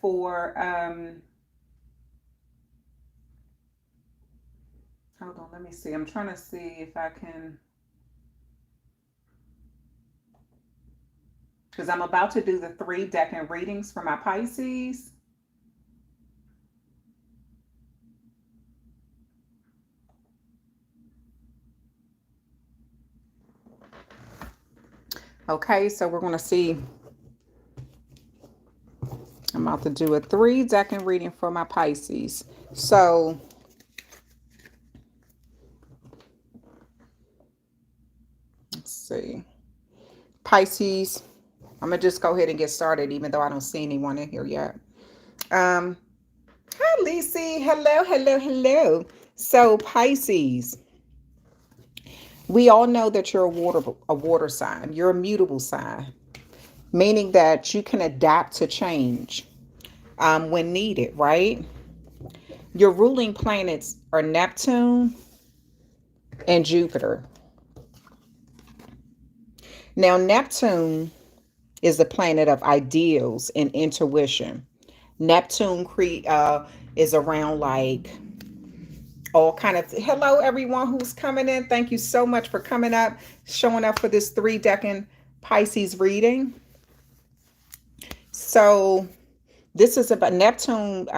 for, hold on, let me see. I'm trying to see if I can, because I'm about to do the 3 decan readings for my Pisces. Okay, so we're going to see. I'm about to do a 3 decan reading for my Pisces. So let's see. Pisces, I'm going to just go ahead and get started, even though I don't see anyone in here yet. Um, Hi, Lacey. Hello, hello, hello. So, Pisces, we all know that you're a water sign. You're a mutable sign, meaning that you can adapt to change when needed, right? Your ruling planets are Neptune and Jupiter. Now, Neptune is the planet of ideals and intuition. Neptune is around like all kind of. Hello, everyone who's coming in. Thank you so much for coming up, showing up for this 3 decan Pisces reading. So this is about Neptune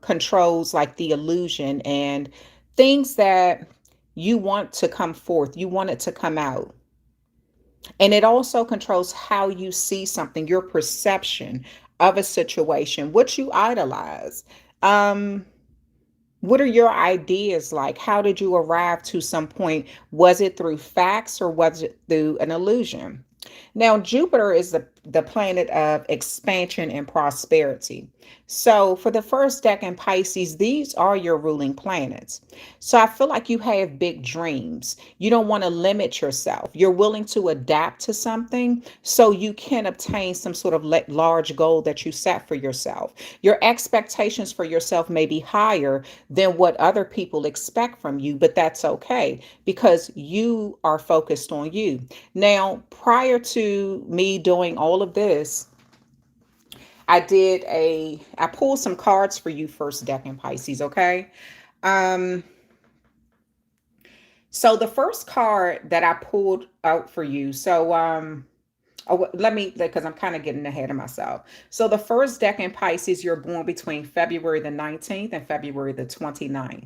controls like the illusion and things that you want to come forth. You want it to come out. And it also controls how you see something, your perception of a situation, what you idolize. Um, what are your ideas like? How did you arrive to some point? Was it through facts or was it through an illusion? Now, Jupiter is the planet of expansion and prosperity. So, for the first decan Pisces, these are your ruling planets. So, I feel like you have big dreams. You don't want to limit yourself. You're willing to adapt to something so you can obtain some sort of large goal that you set for yourself. Your expectations for yourself may be higher than what other people expect from you, but that's okay because you are focused on you. Now, prior to me doing all of this, I pulled some cards for you first decan Pisces, okay? Um, so the first card that I pulled out for you, let me, because I'm kind of getting ahead of myself. So the first decan Pisces, you're born between February the 19th and February the 29th.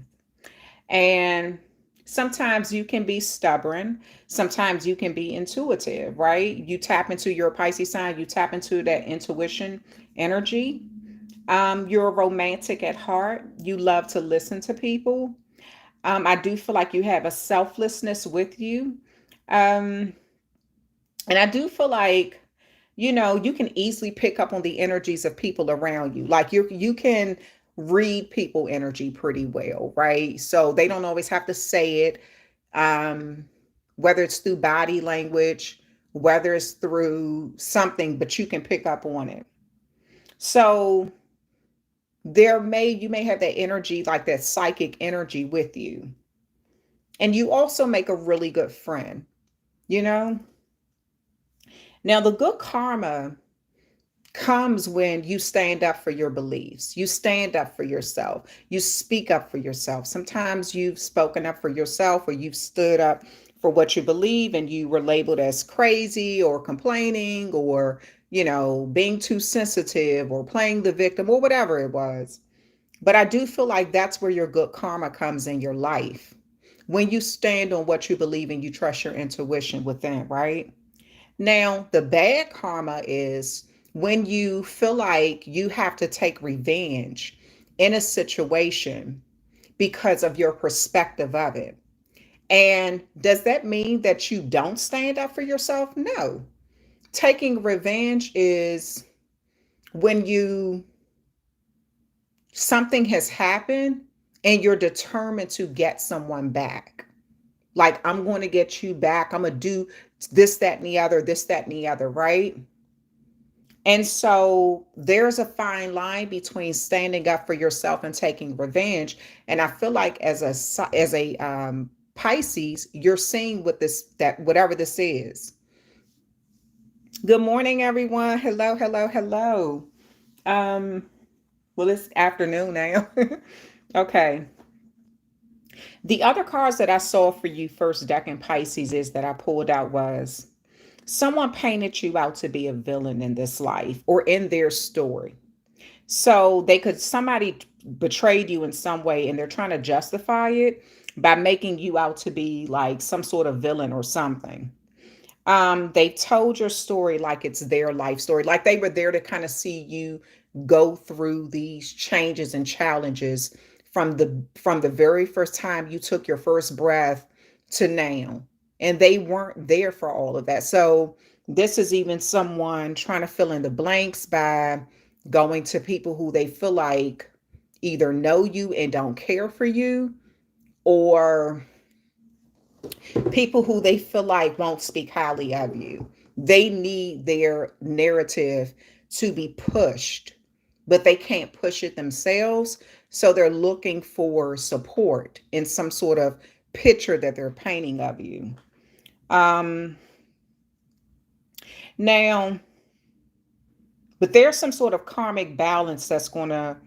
And sometimes you can be stubborn. Sometimes you can be intuitive, right? You tap into your Pisces sign, you tap into that intuition energy. You're romantic at heart. You love to listen to people. I do feel like you have a selflessness with you. Um, and I do feel like, you can easily pick up on the energies of people around you. Like you can read people energy pretty well, right? So they don't always have to say it. Um, whether it's through body language, whether it's through something, but you can pick up on it. So you may have that energy, like that psychic energy with you. And you also make a really good friend, you know? Now the good karma comes when you stand up for your beliefs. You stand up for yourself. You speak up for yourself. Sometimes you've spoken up for yourself or you've stood up for what you believe and you were labeled as crazy or complaining or, being too sensitive or playing the victim or whatever it was. But I do feel like that's where your good karma comes in your life. When you stand on what you believe and you trust your intuition within, right? Now, the bad karma is when you feel like you have to take revenge in a situation because of your perspective of it. And does that mean that you don't stand up for yourself? No. Taking revenge is when something has happened and you're determined to get someone back. Like, I'm going to get you back. I'm going to do this, that, and the other, this, that, and the other, right? And so there's a fine line between standing up for yourself and taking revenge. And I feel like as a Pisces, you're seeing that whatever this is. Good morning, everyone. Hello, hello, hello. Um, Well, it's afternoon now. Okay. The other cards that I saw for you first deck in Pisces is that I pulled out was someone painted you out to be a villain in this life or in their story. So they could somebody betrayed you in some way and they're trying to justify it by making you out to be like some sort of villain or something. They told your story like it's their life story, like they were there to kind of see you go through these changes and challenges from the very first time you took your first breath to now, and they weren't there for all of that. So this is even someone trying to fill in the blanks by going to people who they feel like either know you and don't care for you, or people who they feel like won't speak highly of you. They need their narrative to be pushed, but they can't push it themselves. So they're looking for support in some sort of picture that they're painting of you. Um, Now, but there's some sort of karmic balance that's going to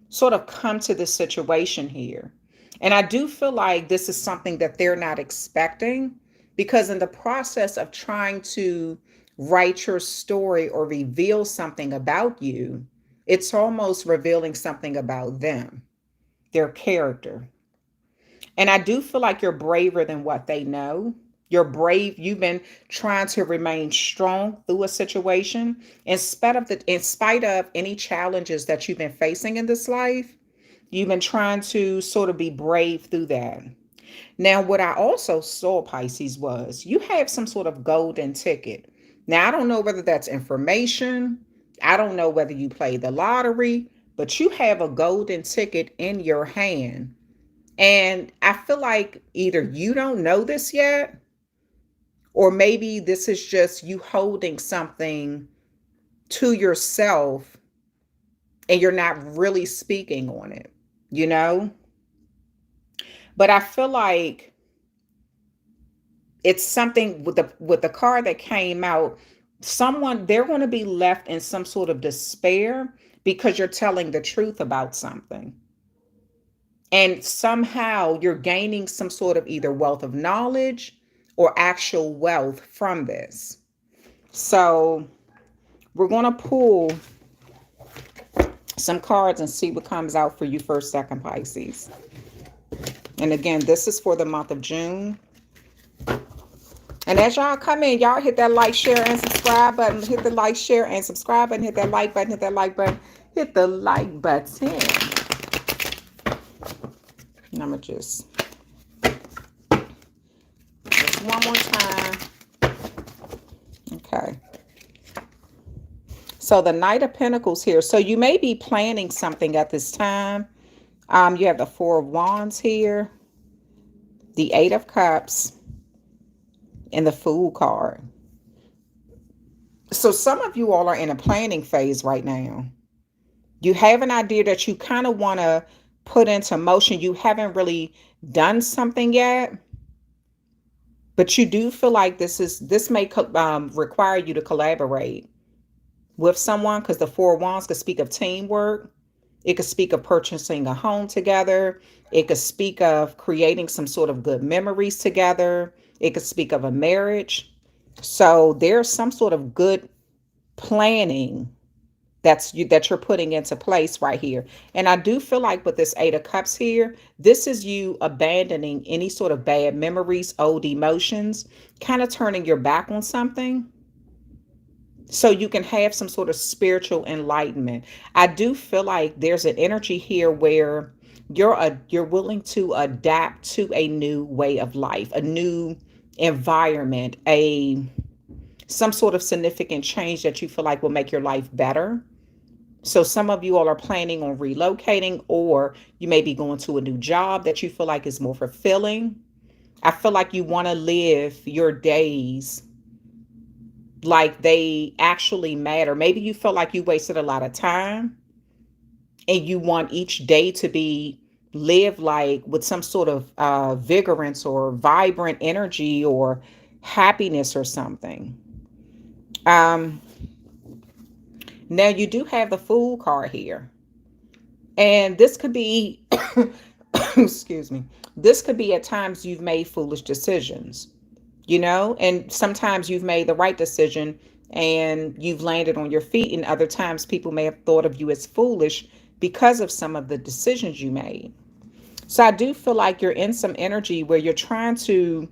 sort of come to this situation here. And I do feel like this is something that they're not expecting, because in the process of trying to write your story or reveal something about you, it's almost revealing something about them, their character. And I do feel like you're braver than what they know. You're brave. You've been trying to remain strong through a situation in spite of any challenges that you've been facing in this life. You've been trying to sort of be brave through that. Now, what I also saw, Pisces, was you have some sort of golden ticket. Now, I don't know whether that's information. I don't know whether you play the lottery, but you have a golden ticket in your hand. And I feel like either you don't know this yet, or maybe this is just you holding something to yourself and you're not really speaking on it, you know? But I feel like it's something with the card that came out, someone they're going to be left in some sort of despair because you're telling the truth about something. And somehow you're gaining some sort of either wealth of knowledge or actual wealth from this. So we're going to pull some cards and see what comes out for you first, second Pisces. And again, this is for the month of June. And as y'all come in, y'all hit that like, share, and subscribe button. Hit the like, share, and subscribe button. Hit that like button. Hit that like button. Hit the like button. And I'm going to just one more time. Okay. So the Knight of Pentacles here. So you may be planning something at this time. You have the Four of Wands here, the Eight of Cups, and the Fool card. So some of you all are in a planning phase right now. You have an idea that you kind of want to put into motion. You haven't really done something yet, but you do feel like this may require you to collaborate with someone, because the Four of Wands could speak of teamwork. It could speak of purchasing a home together. It could speak of creating some sort of good memories together. It could speak of a marriage. So there's some sort of good planning that you're putting into place right here. And I do feel like with this Eight of Cups here, this is you abandoning any sort of bad memories, old emotions, kind of turning your back on something so you can have some sort of spiritual enlightenment. I do feel like there's an energy here where you're willing to adapt to a new way of life, a new environment, a some sort of significant change that you feel like will make your life better. So some of you all are planning on relocating, or you may be going to a new job that you feel like is more fulfilling. I feel like you want to live your days like they actually matter. Maybe you feel like you wasted a lot of time and you want each day to be lived like with some sort of vigorance or vibrant energy or happiness or something. Um, Now you do have the Fool card here. And this could be, excuse me, this could be at times you've made foolish decisions, and sometimes you've made the right decision and you've landed on your feet. And other times people may have thought of you as foolish because of some of the decisions you made. So I do feel like you're in some energy where you're trying to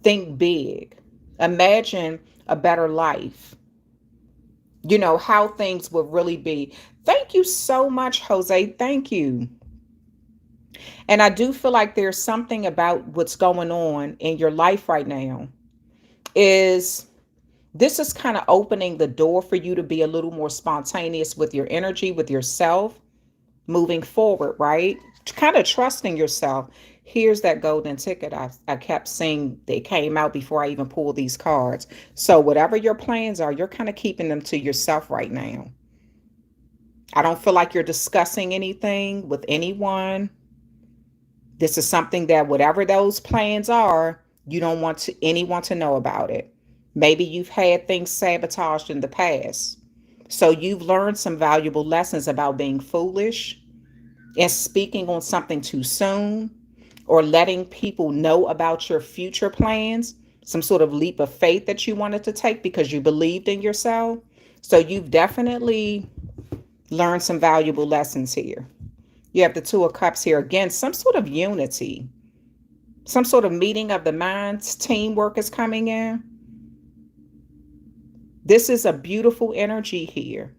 think big, imagine a better life, how things would really be. Thank you so much, Jose. Thank you. And I do feel like there's something about what's going on in your life right now is this is kind of opening the door for you to be a little more spontaneous with your energy, with yourself moving forward, right? Kind of trusting yourself. Here's that golden ticket I kept seeing that came out before I even pulled these cards. So whatever your plans are, you're kind of keeping them to yourself right now. I don't feel like you're discussing anything with anyone. This is something that whatever those plans are, you don't want anyone to know about it. Maybe you've had things sabotaged in the past. So you've learned some valuable lessons about being foolish and speaking on something too soon, or letting people know about your future plans, some sort of leap of faith that you wanted to take because you believed in yourself. So you've definitely learned some valuable lessons here. You have the Two of Cups here. Again, some sort of unity, some sort of meeting of the minds, teamwork is coming in. This is a beautiful energy here.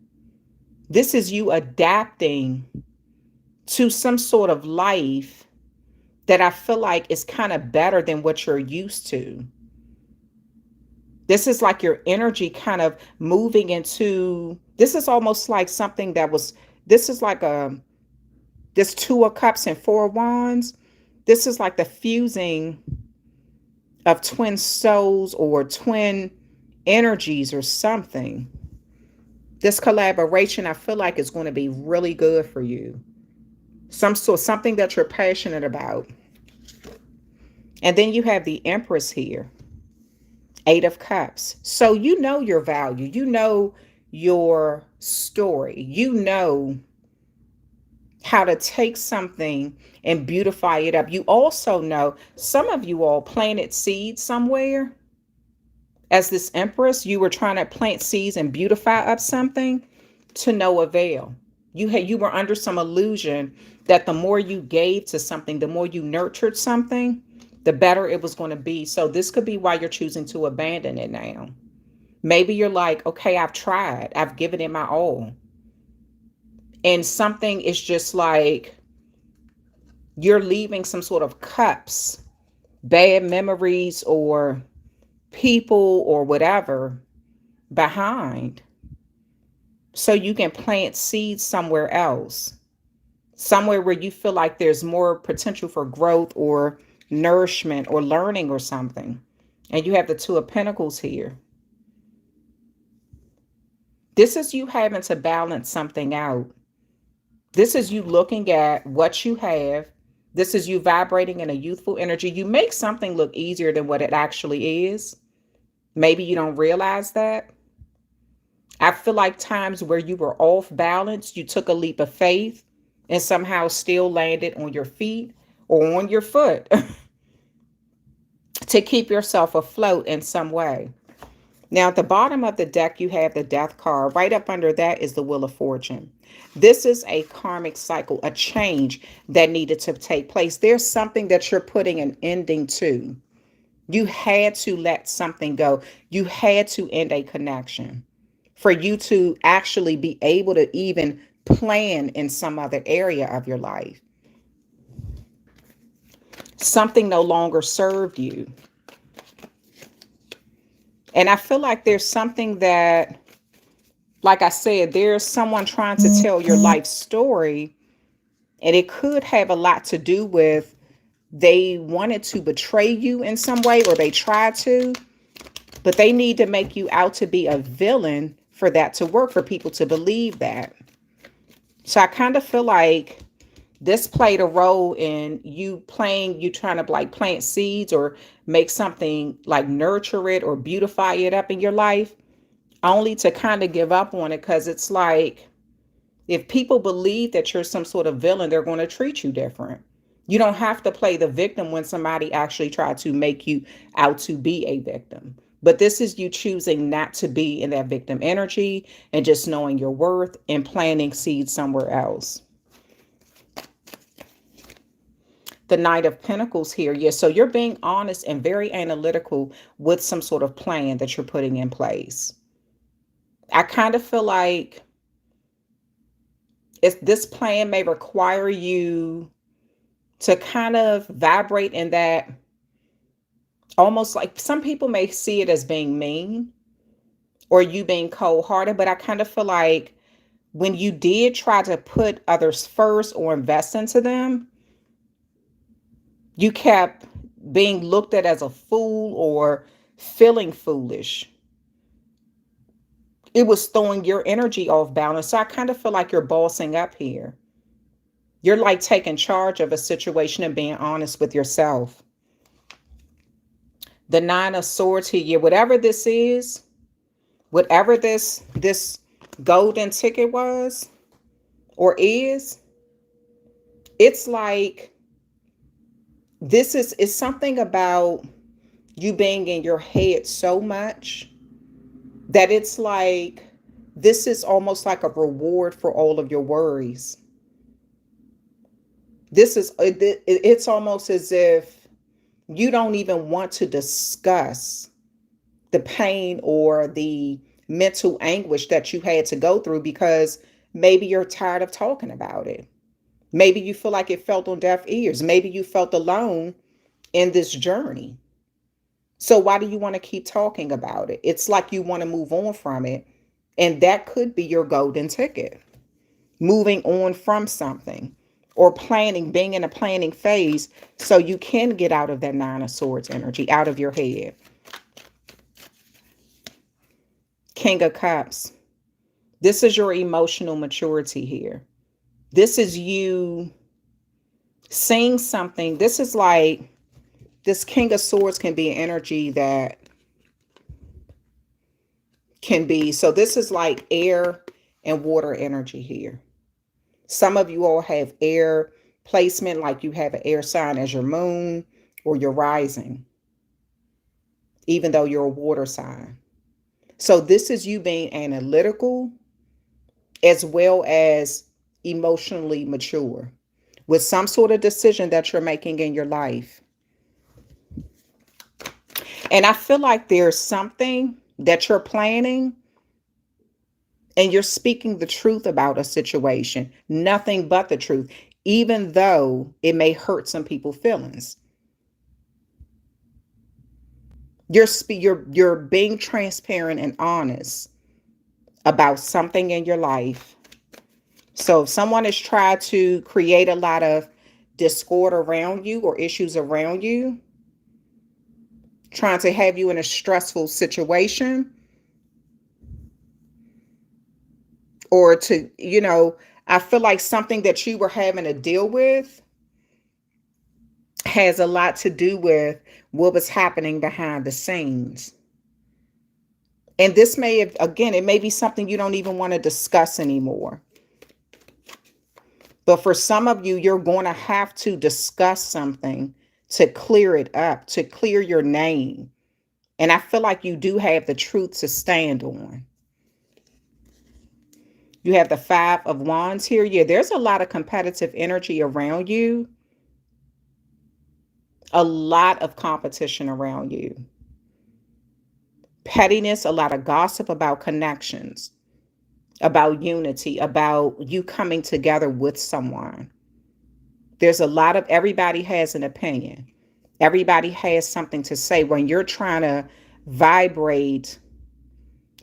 This is you adapting to some sort of life that I feel like is kind of better than what you're used to. This is like your energy kind of moving into, this is almost like something that was, this is like this Two of Cups and Four of Wands. This is like the fusing of twin souls or twin energies or something. This collaboration, I feel like, is going to be really good for you. Something that you're passionate about. And then you have the Empress here. Eight of Cups. So you know your value. You know your story. You know how to take something and beautify it up. You also know, some of you all planted seeds somewhere. As this Empress, you were trying to plant seeds and beautify up something to no avail. You were under some illusion that the more you gave to something, the more you nurtured something, the better it was going to be. So this could be why you're choosing to abandon it now. Maybe you're like, okay, I've tried. I've given it my all. And something is just like you're leaving some sort of cups, bad memories or people or whatever behind, so you can plant seeds somewhere else, somewhere where you feel like there's more potential for growth or nourishment or learning or something. And you have the Two of Pentacles here. This is you having to balance something out. This is you looking at what you have. This is you vibrating in a youthful energy. You make something look easier than what it actually is. Maybe you don't realize that. I feel like times where you were off balance, you took a leap of faith and somehow still landed on your feet or on your foot to keep yourself afloat in some way. Now, at the bottom of the deck, you have the Death card. Right up under that is the Wheel of Fortune. This is a karmic cycle, a change that needed to take place. There's something that you're putting an ending to. You had to let something go. You had to end a connection for you to actually be able to even plan in some other area of your life. Something no longer served you. And I feel like there's something that, like I said, there's someone trying to tell your life story, and it could have a lot to do with they wanted to betray you in some way, or they tried to, but they need to make you out to be a villain for that to work, for people to believe that. So I kind of feel like this played a role in you trying to like plant seeds or make something, like nurture it or beautify it up in your life, only to kind of give up on it, because it's like If people believe that you're some sort of villain, they're going to treat you different. You don't have to play the victim when somebody actually tried to make you out to be a victim. But this is you choosing not to be in that victim energy and just knowing your worth and planting seeds somewhere else. The Knight of Pentacles here. Yeah, so you're being honest and very analytical with some sort of plan that you're putting in place. I kind of feel like this plan may require you to kind of vibrate in that, almost like some people may see it as being mean or you being cold-hearted, but I kind of feel like when you did try to put others first or invest into them, you kept being looked at as a fool or feeling foolish. It was throwing your energy off balance. So I kind of feel like you're bossing up here. You're like taking charge of a situation and being honest with yourself. The Nine of Swords here, whatever this is, whatever this golden ticket was or is, it's like this is something about you being in your head so much that it's like this is almost like a reward for all of your worries. It's almost as if you don't even want to discuss the pain or the mental anguish that you had to go through because maybe you're tired of talking about it. Maybe you feel like it felt on deaf ears. Maybe you felt alone in this journey. So why do you want to keep talking about it? It's like you want to move on from it. And that could be your golden ticket. Moving on from something or planning, being in a planning phase so you can get out of that Nine of Swords energy, out of your head. King of Cups. This is your emotional maturity here. This is you seeing something. This is like this King of Swords can be an energy that can be, so this is like air and water energy here. Some of you all have air placement, like you have an air sign as your moon or your rising, even though you're a water sign. So this is you being analytical as well as emotionally mature with some sort of decision that you're making in your life. And I feel like there's something that you're planning and you're speaking the truth about a situation, nothing but the truth, even though it may hurt some people's feelings. You're being transparent and honest about something in your life. So if someone has tried to create a lot of discord around you or issues around you, trying to have you in a stressful situation, or to, I feel like something that you were having to deal with has a lot to do with what was happening behind the scenes. And this may have, again, it may be something you don't even want to discuss anymore. But for some of you, you're going to have to discuss something to clear it up, to clear your name. And I feel like you do have the truth to stand on. You have the Five of Wands here. Yeah, there's a lot of competitive energy around you. A lot of competition around you. Pettiness, a lot of gossip about connections, about unity, about you coming together with someone. There's a lot of, everybody has an opinion. Everybody has something to say when you're trying to vibrate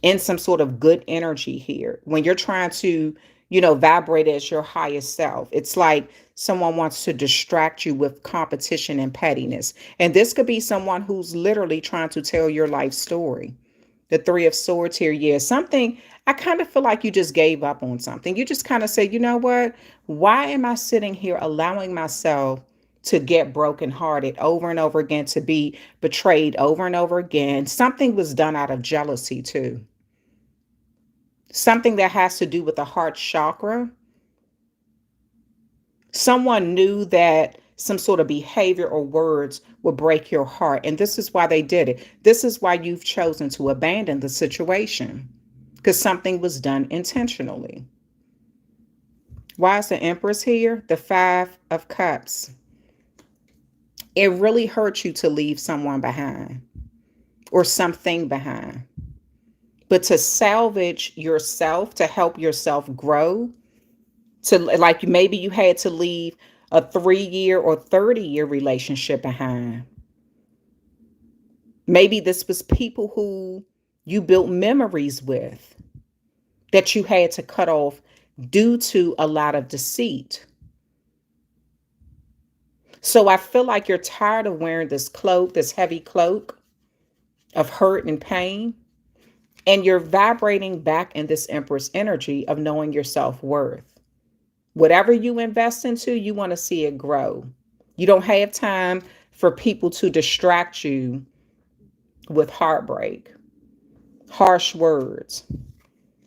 in some sort of good energy here. When you're trying to, vibrate as your highest self. It's like someone wants to distract you with competition and pettiness. And this could be someone who's literally trying to tell your life story. The Three of Swords here, yeah, something, I kind of feel like you just gave up on something. You just kind of say, you know what? Why am I sitting here allowing myself to get brokenhearted over and over again, to be betrayed over and over again? Something was done out of jealousy too. something that has to do with the heart chakra. Someone knew that some sort of behavior or words would break your heart, and this is why they did it. This is why you've chosen to abandon the situation, because something was done intentionally. Why is the Empress here? The Five of Cups. It really hurts you to leave someone behind or something behind. But to salvage yourself, to help yourself grow, to like maybe you had to leave a 3-year or 30-year relationship behind. Maybe this was people who you built memories with that you had to cut off due to a lot of deceit. So I feel like you're tired of wearing this cloak, this heavy cloak of hurt and pain. And you're vibrating back in this Empress energy of knowing your self-worth. Whatever you invest into, you want to see it grow. You don't have time for people to distract you with heartbreak, harsh words.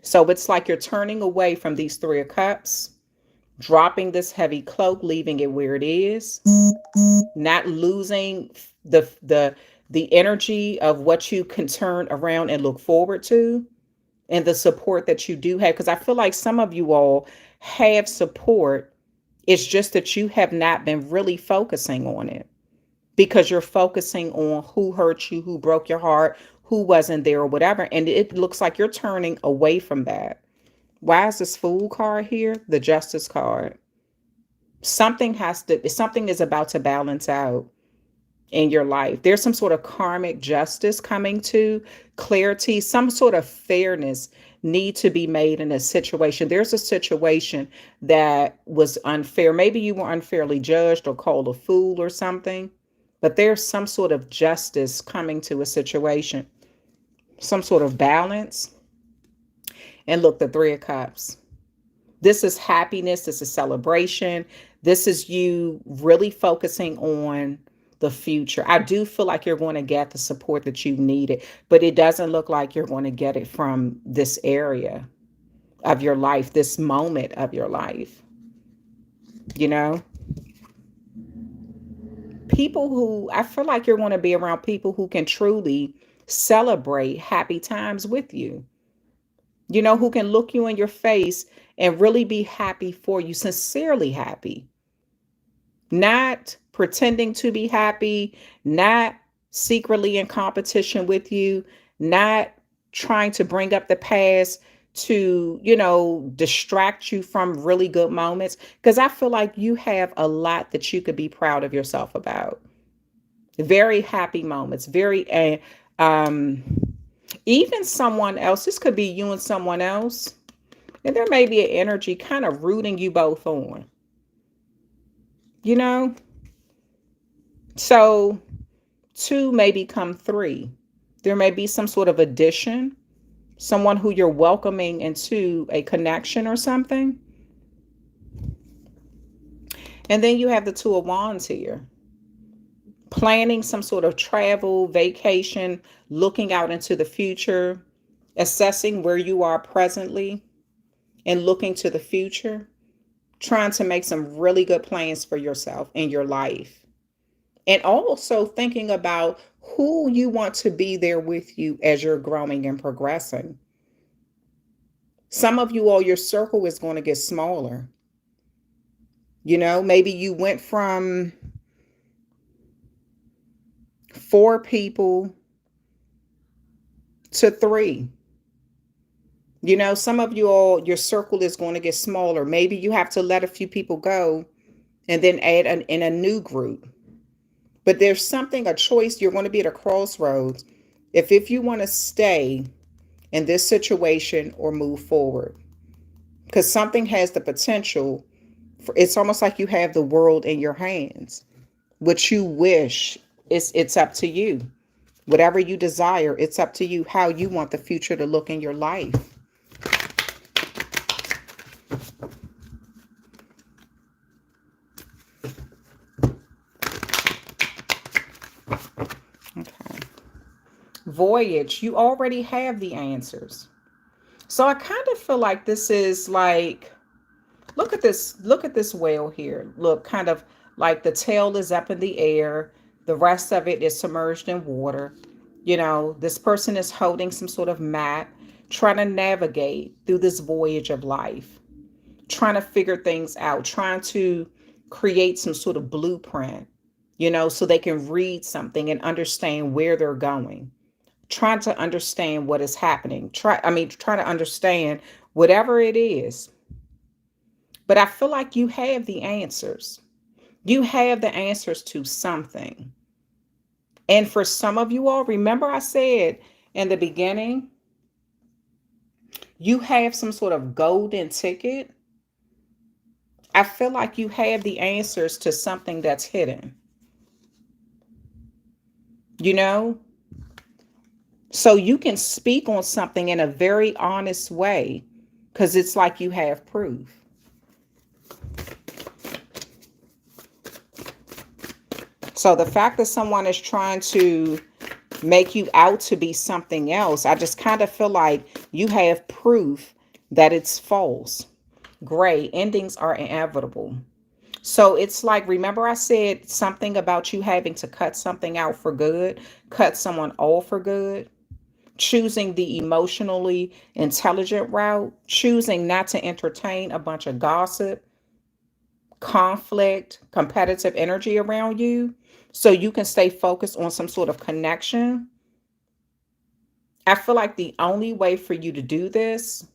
So it's like you're turning away from these Three of Cups, dropping this heavy cloak, leaving it where it is, not losing the energy of what you can turn around and look forward to, and the support that you do have. Because I feel like some of you all have support. It's just that you have not been really focusing on it because you're focusing on who hurt you, who broke your heart, who wasn't there or whatever. And it looks like you're turning away from that. Why is this Fool card here? The Justice card. Something is about to balance out in your life. There's some sort of karmic justice coming to clarity, some sort of fairness need to be made in a situation. There's a situation that was unfair. Maybe you were unfairly judged or called a fool or something, but there's some sort of justice coming to a situation, some sort of balance. And look, the Three of Cups. This is happiness. This is celebration. This is you really focusing on the future. I do feel like you're going to get the support that you needed, but it doesn't look like you're going to get it from this area of your life, this moment of your life. You know, people who I feel like you're going to be around people who can truly celebrate happy times with you, you know, who can look you in your face and really be happy for you, sincerely happy. Not pretending to be happy, not secretly in competition with you, not trying to bring up the past to, you know, distract you from really good moments. Because I feel like you have a lot that you could be proud of yourself about. Very happy moments, very, um, even someone else, this could be you and someone else. And there may be an energy kind of rooting you both on, you know? So 2 may become 3. There may be some sort of addition, someone who you're welcoming into a connection or something. And then you have the Two of Wands here. Planning some sort of travel, vacation, looking out into the future, assessing where you are presently and looking to the future, trying to make some really good plans for yourself and your life. And also thinking about who you want to be there with you as you're growing and progressing. Some of you all, your circle is going to get smaller. You know, maybe you went from 4 people to 3. You know, some of you all, your circle is going to get smaller. Maybe you have to let a few people go and then add in a new group. But there's something, a choice, you're going to be at a crossroads if you want to stay in this situation or move forward. Because something has the potential for, it's almost like you have the world in your hands. What you wish, it's up to you. Whatever you desire, it's up to you how you want the future to look in your life. Okay. Voyage, you already have the answers. So I kind of feel like this is like, look at this whale here. Look, kind of like the tail is up in the air, the rest of it is submerged in water. This person is holding some sort of map, trying to navigate through this voyage of life, trying to figure things out, trying to create some sort of blueprint, so they can read something and understand where they're going, trying to understand what is happening. Trying to understand whatever it is. But I feel like you have the answers. You have the answers to something. And for some of you all, remember I said in the beginning, you have some sort of golden ticket. I feel like you have the answers to something that's hidden, you know? So you can speak on something in a very honest way because it's like you have proof. So the fact that someone is trying to make you out to be something else, I just kind of feel like you have proof that it's false. Gray endings are inevitable. So it's like, remember I said something about you having to cut something out for good, cut someone off for good, choosing the emotionally intelligent route, choosing not to entertain a bunch of gossip, conflict, competitive energy around you so you can stay focused on some sort of connection. I feel like the only way for you to do this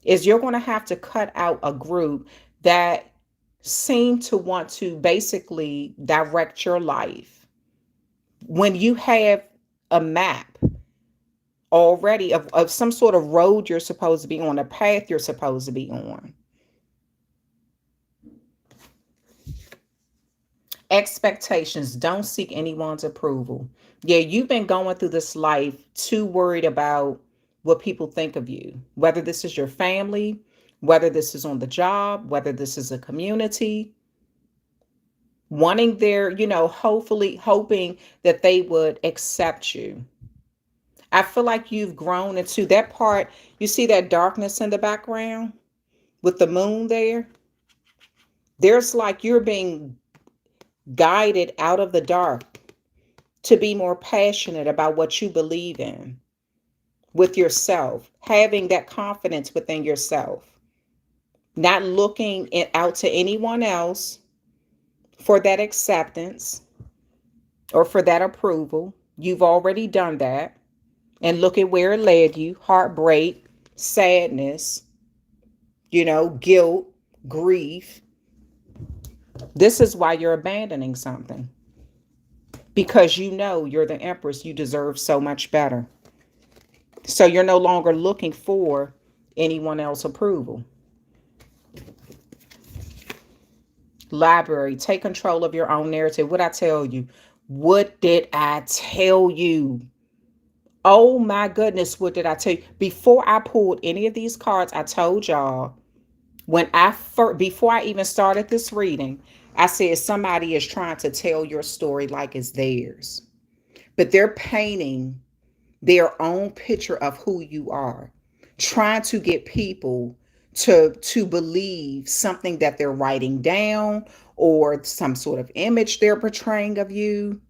is you're going to have to cut out a group that seem to want to basically direct your life when you have a map already of some sort of road you're supposed to be on, a path you're supposed to be on. Expectations. Don't seek anyone's approval. Yeah, you've been going through this life too worried about what people think of you, whether this is your family, whether this is on the job, whether this is a community, wanting their, hopefully hoping that they would accept you. I feel like you've grown into that part. You see that darkness in the background with the moon there? There's like you're being guided out of the dark to be more passionate about what you believe in with yourself, having that confidence within yourself, not looking out to anyone else for that acceptance or for that approval. You've already done that. And look at where it led you: heartbreak, sadness, guilt, grief. This is why you're abandoning something. Because you're the empress, you deserve so much better. So you're no longer looking for anyone else's approval. Library, take control of your own narrative. What I tell you? What did I tell you? Oh my goodness, what did I tell you? Before I pulled any of these cards, I told y'all before I even started this reading, I said somebody is trying to tell your story like it's theirs. But they're painting their own picture of who you are, trying to get people to believe something that they're writing down or some sort of image they're portraying of you.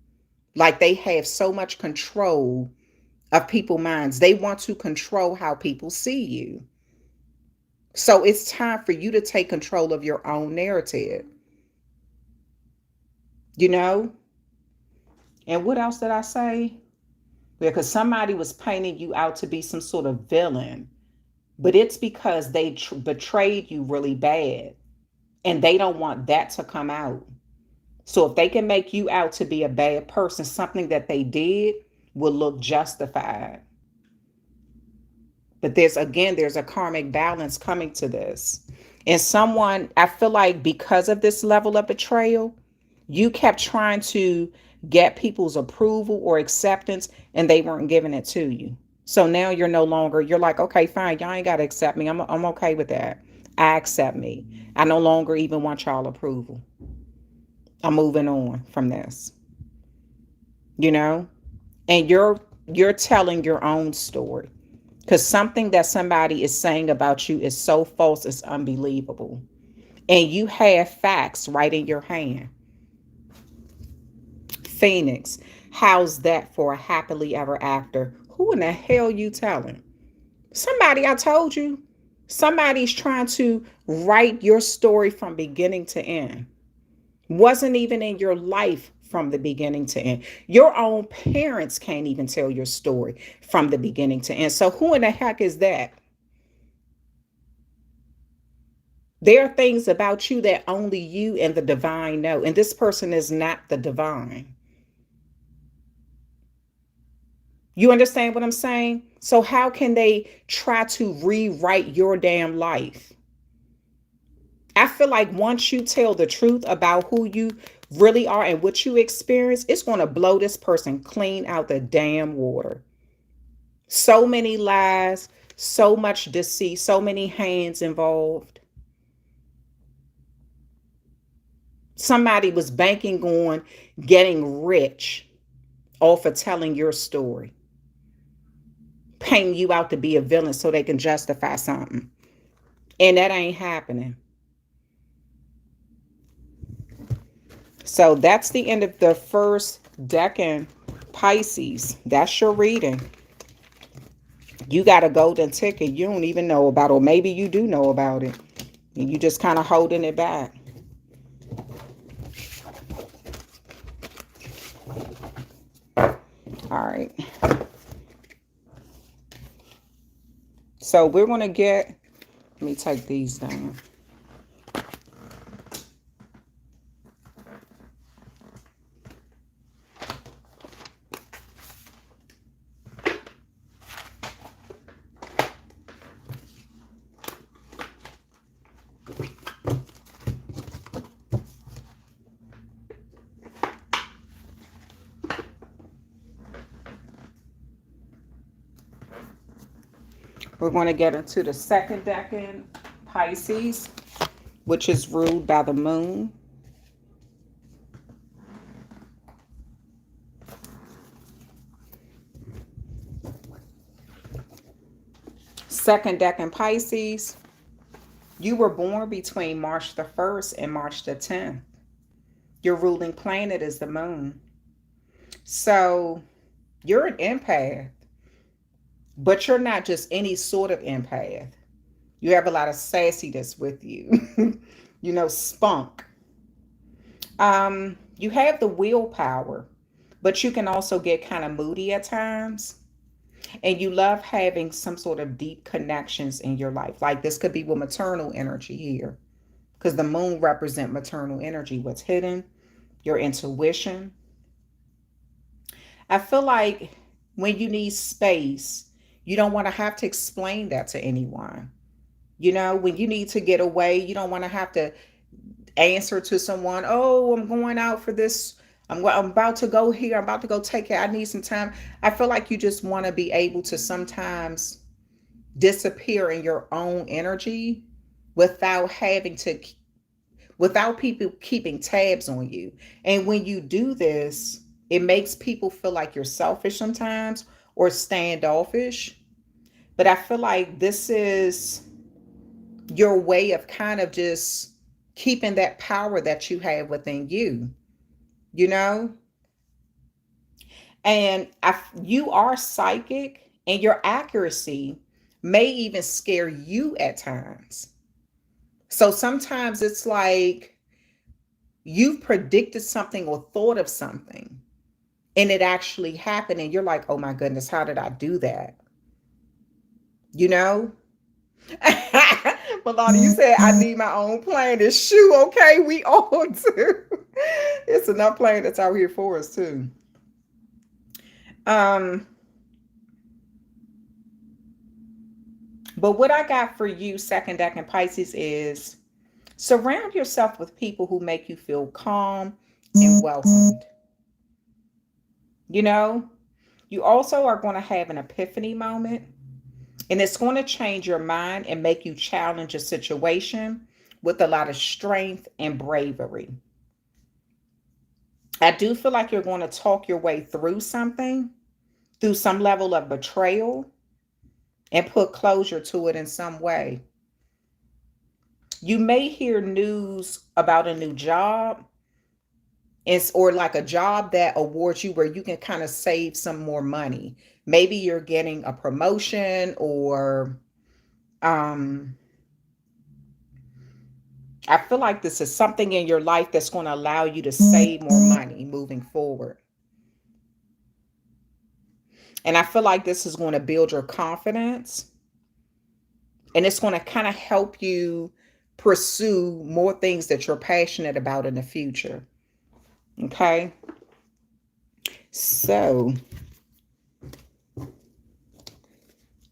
Like they have so much control of people's minds. They want to control how people see you. So it's time for you to take control of your own narrative. You know? And what else did I say? Because somebody was painting you out to be some sort of villain, but it's because they betrayed you really bad and they don't want that to come out. So if they can make you out to be a bad person, something that they did will look justified. But there's a karmic balance coming to this. And I feel like because of this level of betrayal, you kept trying to get people's approval or acceptance and they weren't giving it to you. So now you're like, okay, fine. Y'all ain't got to accept me. I'm okay with that. I accept me. I no longer even want y'all approval. I'm moving on from this, you know? And you're telling your own story. Because something that somebody is saying about you is so false, it's unbelievable. And you have facts right in your hand. Phoenix, how's that for a happily ever after? Who in the hell you telling? Somebody, I told you. Somebody's trying to write your story from beginning to end. Wasn't even in your life from the beginning to end. Your own parents can't even tell your story from the beginning to end. So who in the heck is that? There are things about you that only you and the divine know, and this person is not the divine. You understand what I'm saying? So how can they try to rewrite your damn life? I feel like once you tell the truth about who you really are and what you experience, it's going to blow this person clean out the damn water. So many lies, so much deceit, so many hands involved. Somebody was banking on getting rich off of telling your story, painting you out to be a villain so they can justify something. And that ain't happening. So that's the end of the first decan, Pisces. That's your reading. You got a golden ticket you don't even know about, or maybe you do know about it and you just kind of holding it back. All right. So we're going to get, let me take these down. We're going to get into the second decan, Pisces, which is ruled by the moon. Second decan, Pisces, you were born between March the 1st and March the 10th. Your ruling planet is the moon. So you're an empath, but you're not just any sort of empath. You have a lot of sassiness with you. You know, spunk. You have the willpower, but you can also get kind of moody at times. And you love having some sort of deep connections in your life. Like this could be with maternal energy here, because the moon represents maternal energy, what's hidden, your intuition. I feel like when you need space, you don't want to have to explain that to anyone. You know, when you need to get away, you don't want to have to answer to someone, oh, I'm going out for this. I'm about to go here. I'm about to go take it. I need some time. I feel like you just want to be able to sometimes disappear in your own energy without having to, without people keeping tabs on you. And when you do this, it makes people feel like you're selfish sometimes or standoffish. But I feel like this is your way of kind of just keeping that power that you have within you, you know? And you are psychic, and your accuracy may even scare you at times. So sometimes it's like you've predicted something or thought of something and it actually happened, and you're like, oh my goodness, how did I do that? You know? Melania, you said I need my own planet. Shoot, okay, we all do. It's enough planets out here for us too. Um, but what I got for you, second deck and Pisces, is surround yourself with people who make you feel calm and welcomed. You know, you also are going to have an epiphany moment, and it's going to change your mind and make you challenge a situation with a lot of strength and bravery. I do feel like you're going to talk your way through something, through some level of betrayal. and put closure to it in some way. You may hear news about a new job. It's or like a job that awards you where you can kind of save some more money. Maybe you're getting a promotion or um I feel like this is something in your life that's going to allow you to save more money moving forward. And I feel like this is going to build your confidence and it's going to kind of help you pursue more things that you're passionate about in the future. Okay. So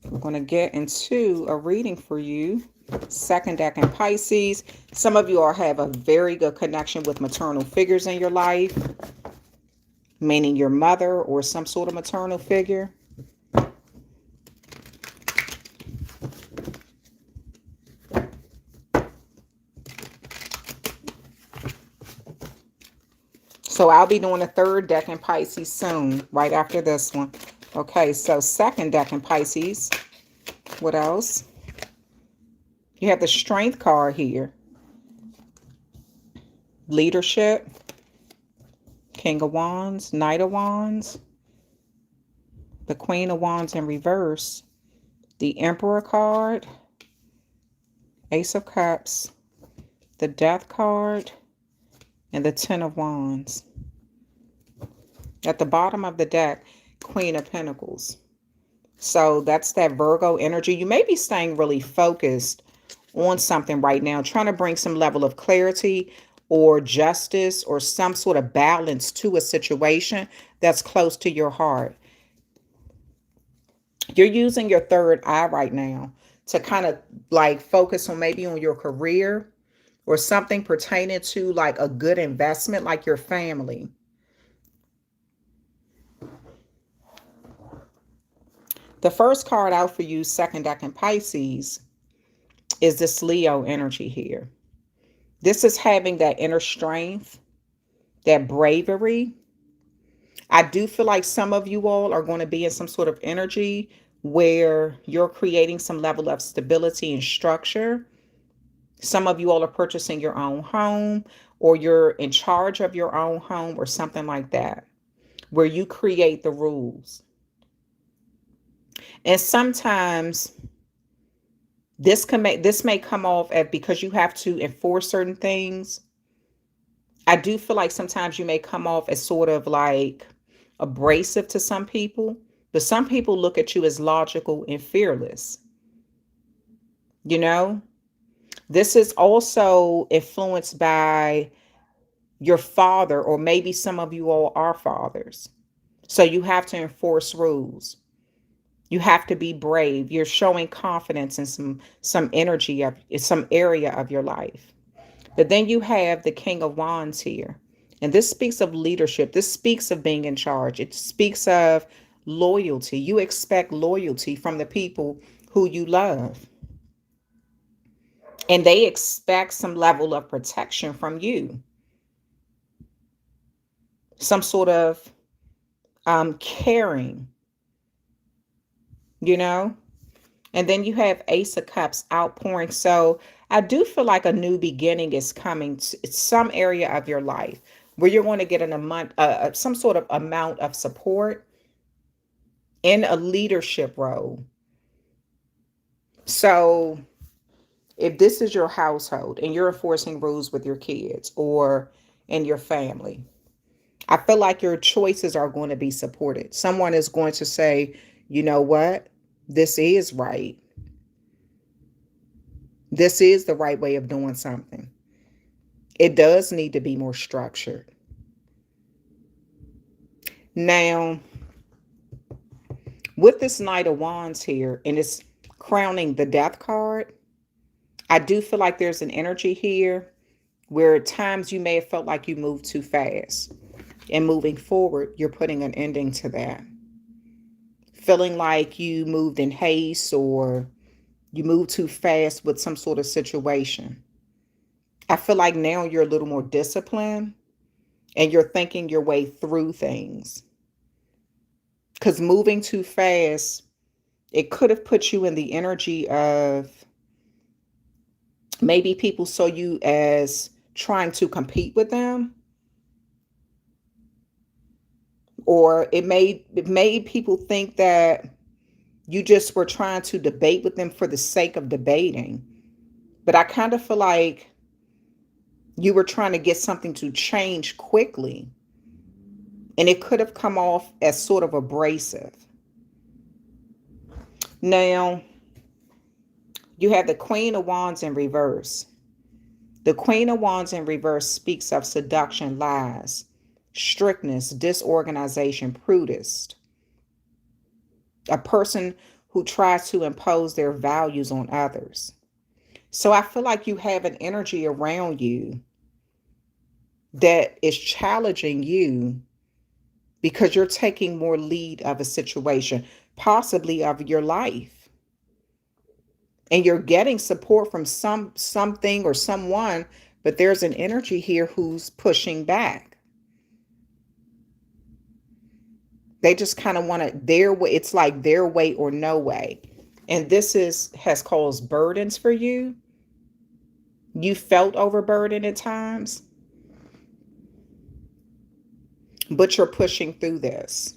we're going to get into a reading for you. Second deck in Pisces. Some of you all have a very good connection with maternal figures in your life, meaning your mother or some sort of maternal figure. So I'll be doing a third deck in Pisces soon, right after this one. Okay, so second deck in Pisces. What else? You have the Strength card here. Leadership. King of Wands. Knight of Wands. The Queen of Wands in reverse. The Emperor card. Ace of Cups. The Death card. And the Ten of Wands. At the bottom of the deck, Queen of Pentacles. So that's that Virgo energy. You may be staying really focused on something right now, trying to bring some level of clarity or justice or some sort of balance to a situation that's close to your heart. You're using your third eye right now to kind of like focus on maybe on your career or something pertaining to like a good investment, like your family. The first card out for you, second deck in Pisces, is this Leo energy here. This is having that inner strength, that bravery. I do feel like some of you all are going to be in some sort of energy where you're creating some level of stability and structure. Some of you all are purchasing your own home or you're in charge of your own home or something like that, where you create the rules. And sometimes this may come off as because you have to enforce certain things. I do feel like sometimes you may come off as sort of like abrasive to some people, but some people look at you as logical and fearless. You know, this is also influenced by your father, or maybe some of you all are fathers. So you have to enforce rules. You have to be brave. You're showing confidence in some energy of some area of your life. But then you have the King of Wands here. And this speaks of leadership. This speaks of being in charge. It speaks of loyalty. You expect loyalty from the people who you love. And they expect some level of protection from you. Some sort of caring, you know? And then you have Ace of Cups outpouring. So I do feel like a new beginning is coming to some area of your life where you're going to get some sort of amount of support in a leadership role. So if this is your household and you're enforcing rules with your kids or in your family, I feel like your choices are going to be supported. Someone is going to say, you know what? This is right. This is the right way of doing something. It does need to be more structured. Now, with this Knight of Wands here, and it's crowning the Death card, I do feel like there's an energy here where at times you may have felt like you moved too fast. And moving forward, you're putting an ending to that. Feeling like you moved in haste or you moved too fast with some sort of situation. I feel like now you're a little more disciplined and you're thinking your way through things. Because moving too fast It could have put you in the energy of maybe people saw you as trying to compete with them, or it made people think that you just were trying to debate with them for the sake of debating. But I kind of feel like you were trying to get something to change quickly, and it could have come off as sort of abrasive. Now, you have the Queen of Wands in reverse. The Queen of Wands in reverse speaks of seduction, lies, strictness, disorganization, prudence. A person who tries to impose their values on others. So I feel like you have an energy around you that is challenging you because you're taking more lead of a situation, possibly of your life. And you're getting support from something or someone, but there's an energy here who's pushing back. They just kind of want it their way. It's like their way or no way. And this has caused burdens for you. You felt overburdened at times, but you're pushing through this.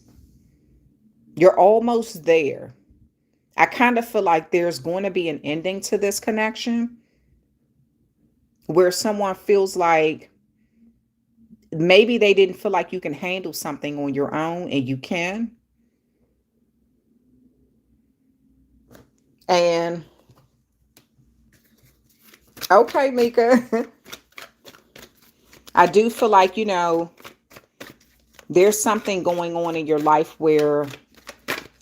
You're almost there. I kind of feel like there's going to be an ending to this connection where someone feels like maybe they didn't feel like you can handle something on your own, and you can. And okay, Mika, I do feel like, there's something going on in your life where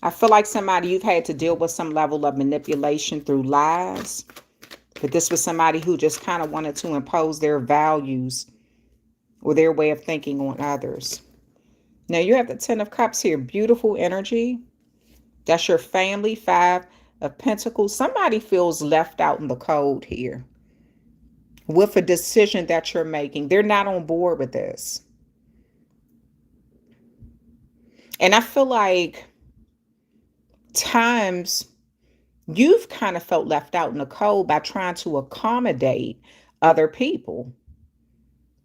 I feel like somebody you've had to deal with some level of manipulation through lies. But this was somebody who just kind of wanted to impose their values or their way of thinking on others. Now you have the Ten of Cups here. Beautiful energy. That's your family. Five of Pentacles. Somebody feels left out in the cold here with a decision that you're making. They're not on board with this. And I feel like times you've kind of felt left out in the cold by trying to accommodate other people.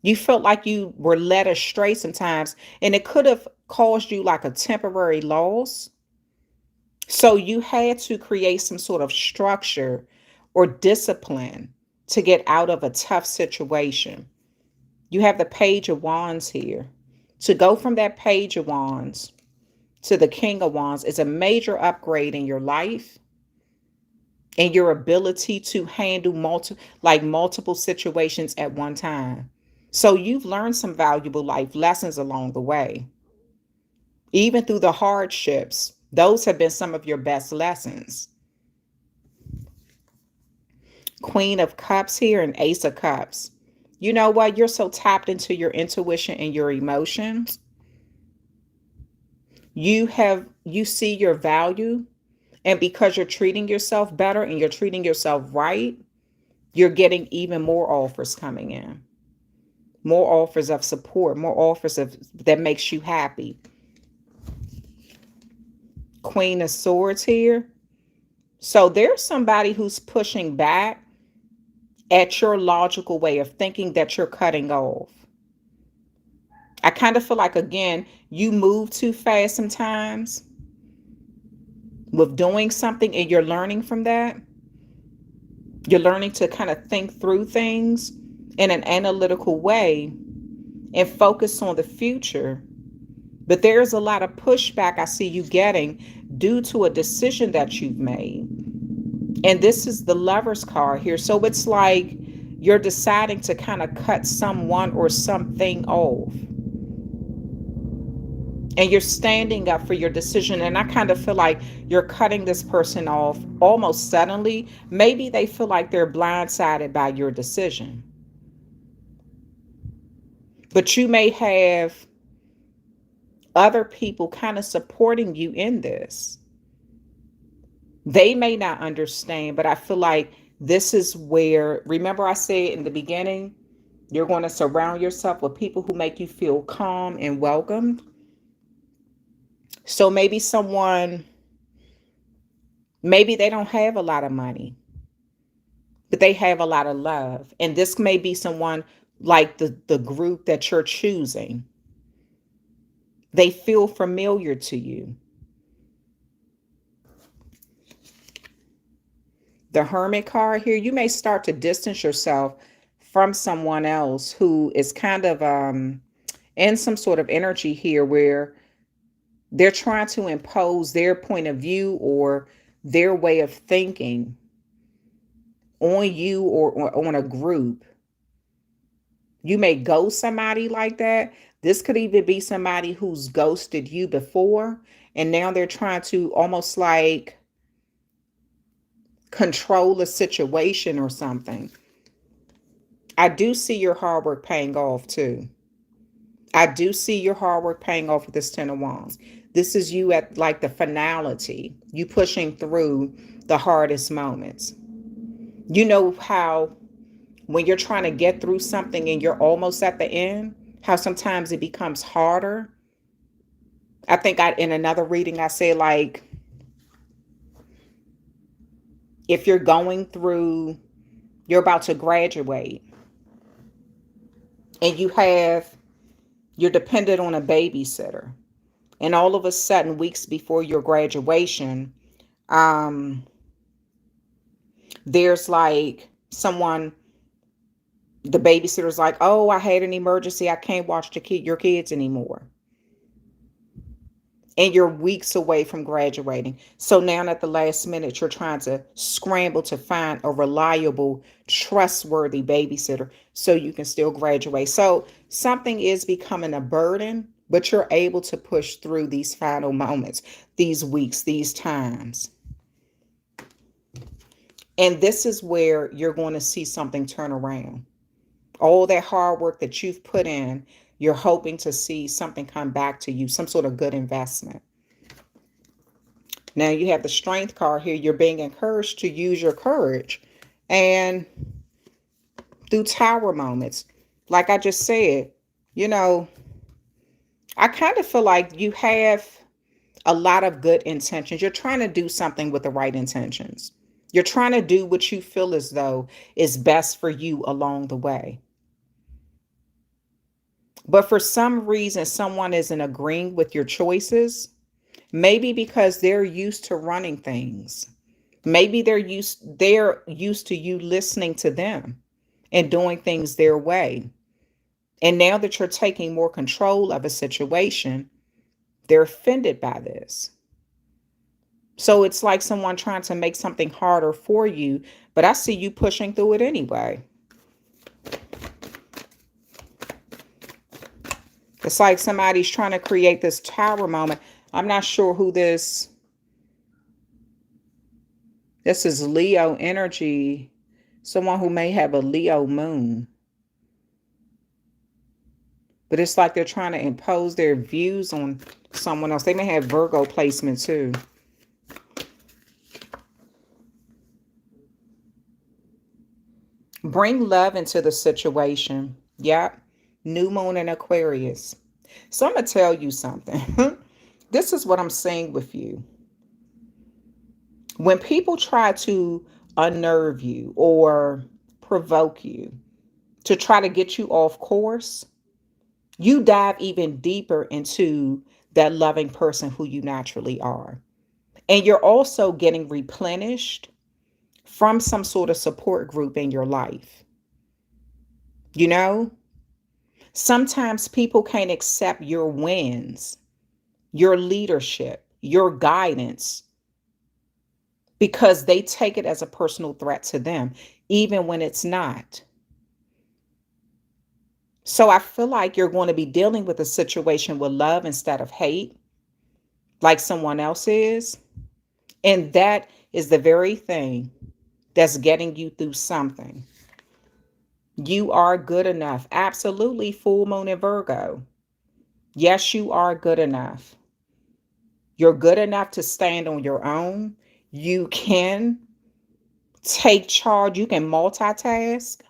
You felt like you were led astray sometimes, and it could have caused you like a temporary loss. So you had to create some sort of structure or discipline to get out of a tough situation. You have the Page of Wands here. To go from that Page of Wands to the King of Wands is a major upgrade in your life and your ability to handle multiple situations at one time. So you've learned some valuable life lessons along the way. Even through the hardships, those have been some of your best lessons. Queen of Cups here and Ace of Cups. You know what? You're so tapped into your intuition and your emotions. You see your value, and because you're treating yourself better and you're treating yourself right, you're getting even more offers coming in. More offers of support, more offers that makes you happy. Queen of Swords here. So there's somebody who's pushing back at your logical way of thinking that you're cutting off. I kind of feel like, again, you move too fast sometimes with doing something, and you're learning from that. You're learning to kind of think through things in an analytical way and focus on the future. But there's a lot of pushback I see you getting due to a decision that you've made. And this is the Lover's card here. So it's like you're deciding to kind of cut someone or something off. And you're standing up for your decision. And I kind of feel like you're cutting this person off almost suddenly. Maybe they feel like they're blindsided by your decision. But you may have other people kind of supporting you in this. They may not understand, but I feel like this is where, remember I said in the beginning, you're going to surround yourself with people who make you feel calm and welcomed. So maybe someone Maybe they don't have a lot of money, but they have a lot of love. And this may be someone like the group that you're choosing. They feel familiar to you. The Hermit card here, you may start to distance yourself from someone else who is kind of in some sort of energy here where they're trying to impose their point of view or their way of thinking on you or on a group. You may ghost somebody like that. This could even be somebody who's ghosted you before, and now they're trying to almost like control a situation or something. I do see your hard work paying off too. I do see your hard work paying off with this Ten of Wands. This is you at like the finality, you pushing through the hardest moments. You know how when you're trying to get through something and you're almost at the end, how sometimes it becomes harder. I think in another reading I say like if you're going through, you're about to graduate and you're dependent on a babysitter, and all of a sudden weeks before your graduation, um there's like someone, the babysitter's like, oh, I had an emergency, I can't watch your kids anymore, and you're weeks away from graduating. So now at the last minute, you're trying to scramble to find a reliable, trustworthy babysitter so you can still graduate. So something is becoming a burden, but you're able to push through these final moments, these weeks, these times. And this is where you're going to see something turn around. All that hard work that you've put in, you're hoping to see something come back to you, some sort of good investment. Now you have the Strength card here. You're being encouraged to use your courage. And through tower moments, like I just said, you know, I kind of feel like you have a lot of good intentions. You're trying to do something with the right intentions. You're trying to do what you feel as though is best for you along the way. But for some reason, someone isn't agreeing with your choices. Maybe because they're used to running things. Maybe they're used to you listening to them and doing things their way. And now that you're taking more control of a situation, they're offended by this. So it's like someone trying to make something harder for you, but I see you pushing through it anyway. It's like somebody's trying to create this tower moment. I'm not sure who this is Leo energy. Someone who may have a Leo moon. But it's like they're trying to impose their views on someone else. They may have Virgo placement too. Bring love into the situation. Yep. New moon in Aquarius. So I'm going to tell you something. This is what I'm saying with you. When people try to unnerve you or provoke you to try to get you off course, you dive even deeper into that loving person who you naturally are. And you're also getting replenished from some sort of support group in your life. You know, sometimes people can't accept your wins, your leadership, your guidance, because they take it as a personal threat to them, even when it's not. So I feel like you're going to be dealing with a situation with love instead of hate, like someone else is. And that is the very thing that's getting you through something. You are good enough. Absolutely, full moon in Virgo. Yes, you are good enough. You're good enough to stand on your own. You can take charge. You can multitask.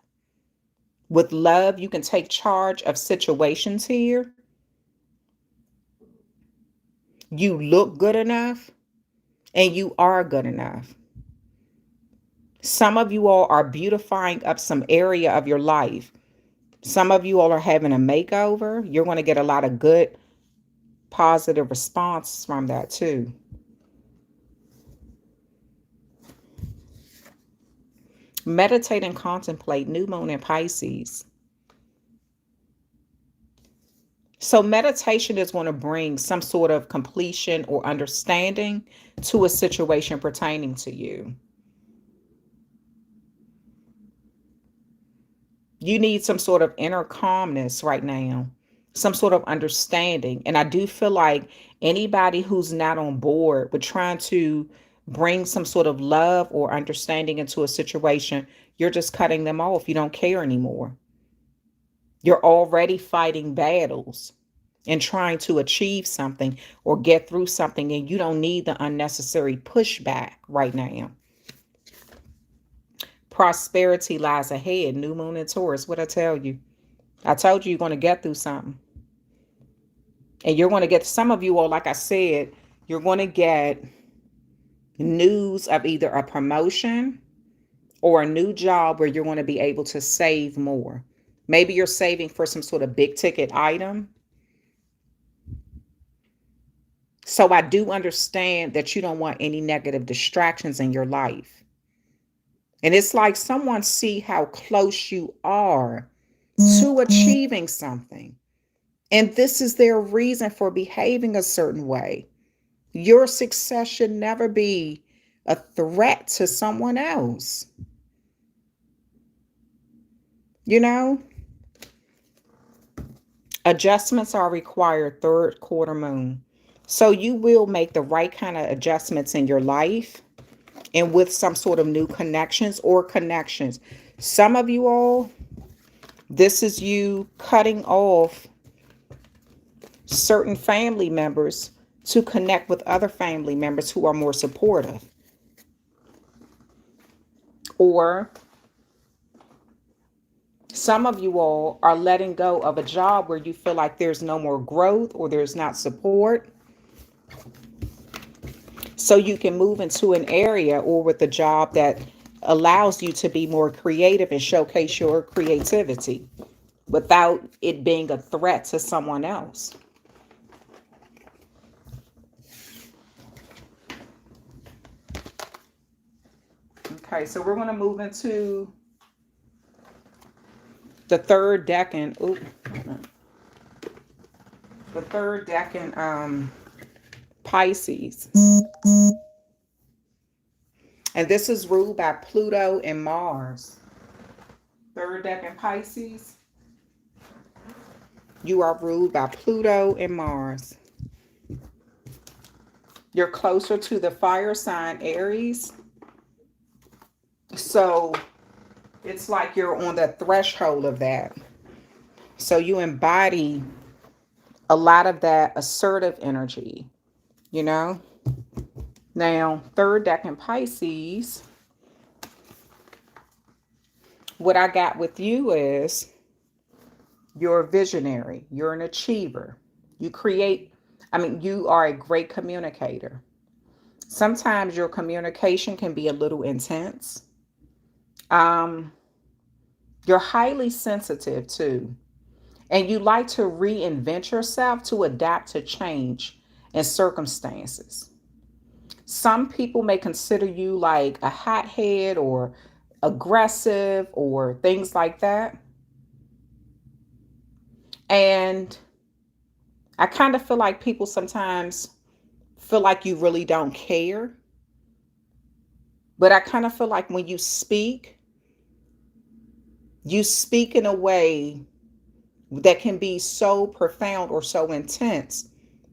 With love, you can take charge of situations here. You look good enough. and you are good enough. Some of you all are beautifying up some area of your life. Some of you all are having a makeover. You're going to get a lot of good, positive response from that too. Meditate and contemplate new moon in Pisces. So meditation is going to bring some sort of completion or understanding to a situation pertaining to you. You need some sort of inner calmness right now, some sort of understanding. And I do feel like anybody who's not on board with trying to bring some sort of love or understanding into a situation, you're just cutting them off. You don't care anymore. You're already fighting battles and trying to achieve something or get through something, and you don't need the unnecessary pushback right now. Prosperity lies ahead. New moon in Taurus. What I tell you? I told you you're going to get through something. And you're going to get, some of you all, like I said, you're going to get news of either a promotion or a new job where you're going to be able to save more. Maybe you're saving for some sort of big ticket item. So I do understand that you don't want any negative distractions in your life. And it's like someone see how close you are to achieving something. And this is their reason for behaving a certain way. Your success should never be a threat to someone else. You know, adjustments are required third quarter moon. So you will make the right kind of adjustments in your life and with some sort of new connections or connections. Some of you all, this is you cutting off certain family members to connect with other family members who are more supportive. Or some of you all are letting go of a job where you feel like there's no more growth or there's not support. So you can move into an area or with a job that allows you to be more creative and showcase your creativity without it being a threat to someone else. Okay, so we're going to move into the third decan. The third decan, Pisces. And this is ruled by Pluto and Mars. Third decan Pisces. You are ruled by Pluto and Mars. You're closer to the fire sign Aries. So it's like you're on the threshold of that. So you embody a lot of that assertive energy, you know? Now, third decan Pisces, what I got with you is you're a visionary. You're an achiever. You are a great communicator. Sometimes your communication can be a little intense. You're highly sensitive too. And you like to reinvent yourself to adapt to change and circumstances. Some people may consider you like a hothead or aggressive or things like that. And I kind of feel like people sometimes feel like you really don't care. But I kind of feel like when you speak in a way that can be so profound or so intense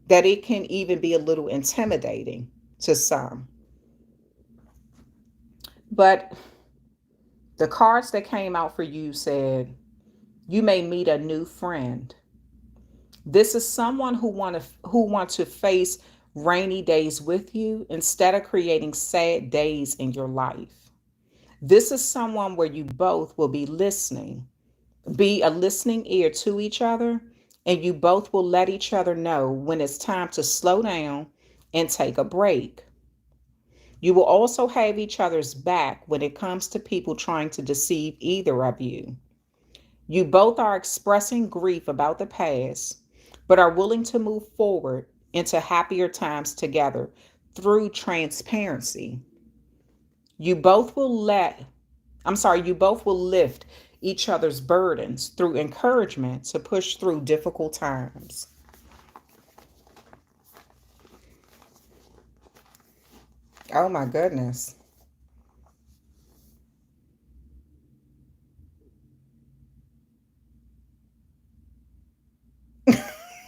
that it can even be a little intimidating to some. But the cards that came out for you said, you may meet a new friend. This is someone who want to face rainy days with you instead of creating sad days in your life. This is someone where you both will be listening, be a listening ear to each other, and you both will let each other know when it's time to slow down and take a break. You will also have each other's back when it comes to people trying to deceive either of you. You both are expressing grief about the past, but are willing to move forward into happier times together through transparency. You both will you both will lift each other's burdens through encouragement to push through difficult times. Oh my goodness.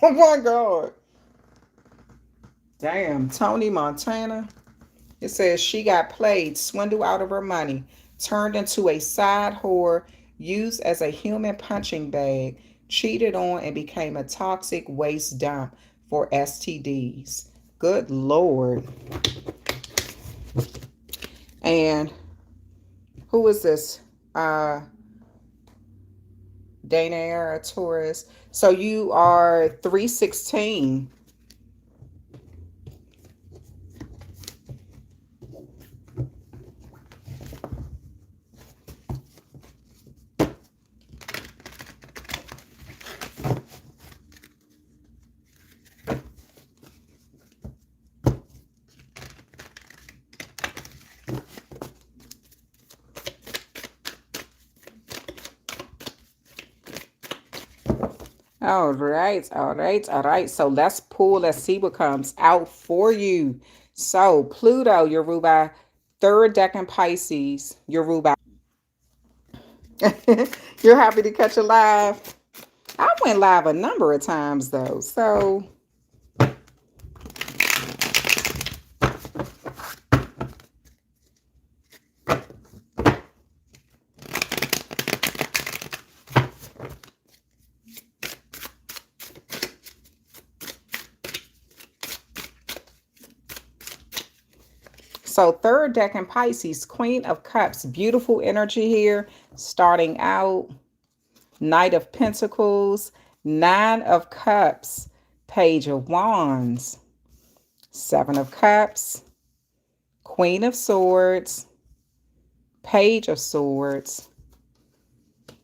Oh my God. Damn, Tony Montana. It says she got played, swindled out of her money, turned into a side whore, used as a human punching bag, cheated on, and became a toxic waste dump for STDs. Good Lord. And who is this? Dana Torres. So you are 316. All right, all right, all right. So let's pull, let's see what comes out for you. So Pluto, Yoruba, third decan Pisces, Yoruba. You're happy to catch a live. I went live a number of times though. So third decan Pisces, Queen of Cups, beautiful energy here, starting out. Knight of Pentacles, Nine of Cups, Page of Wands, Seven of Cups, Queen of Swords, Page of Swords,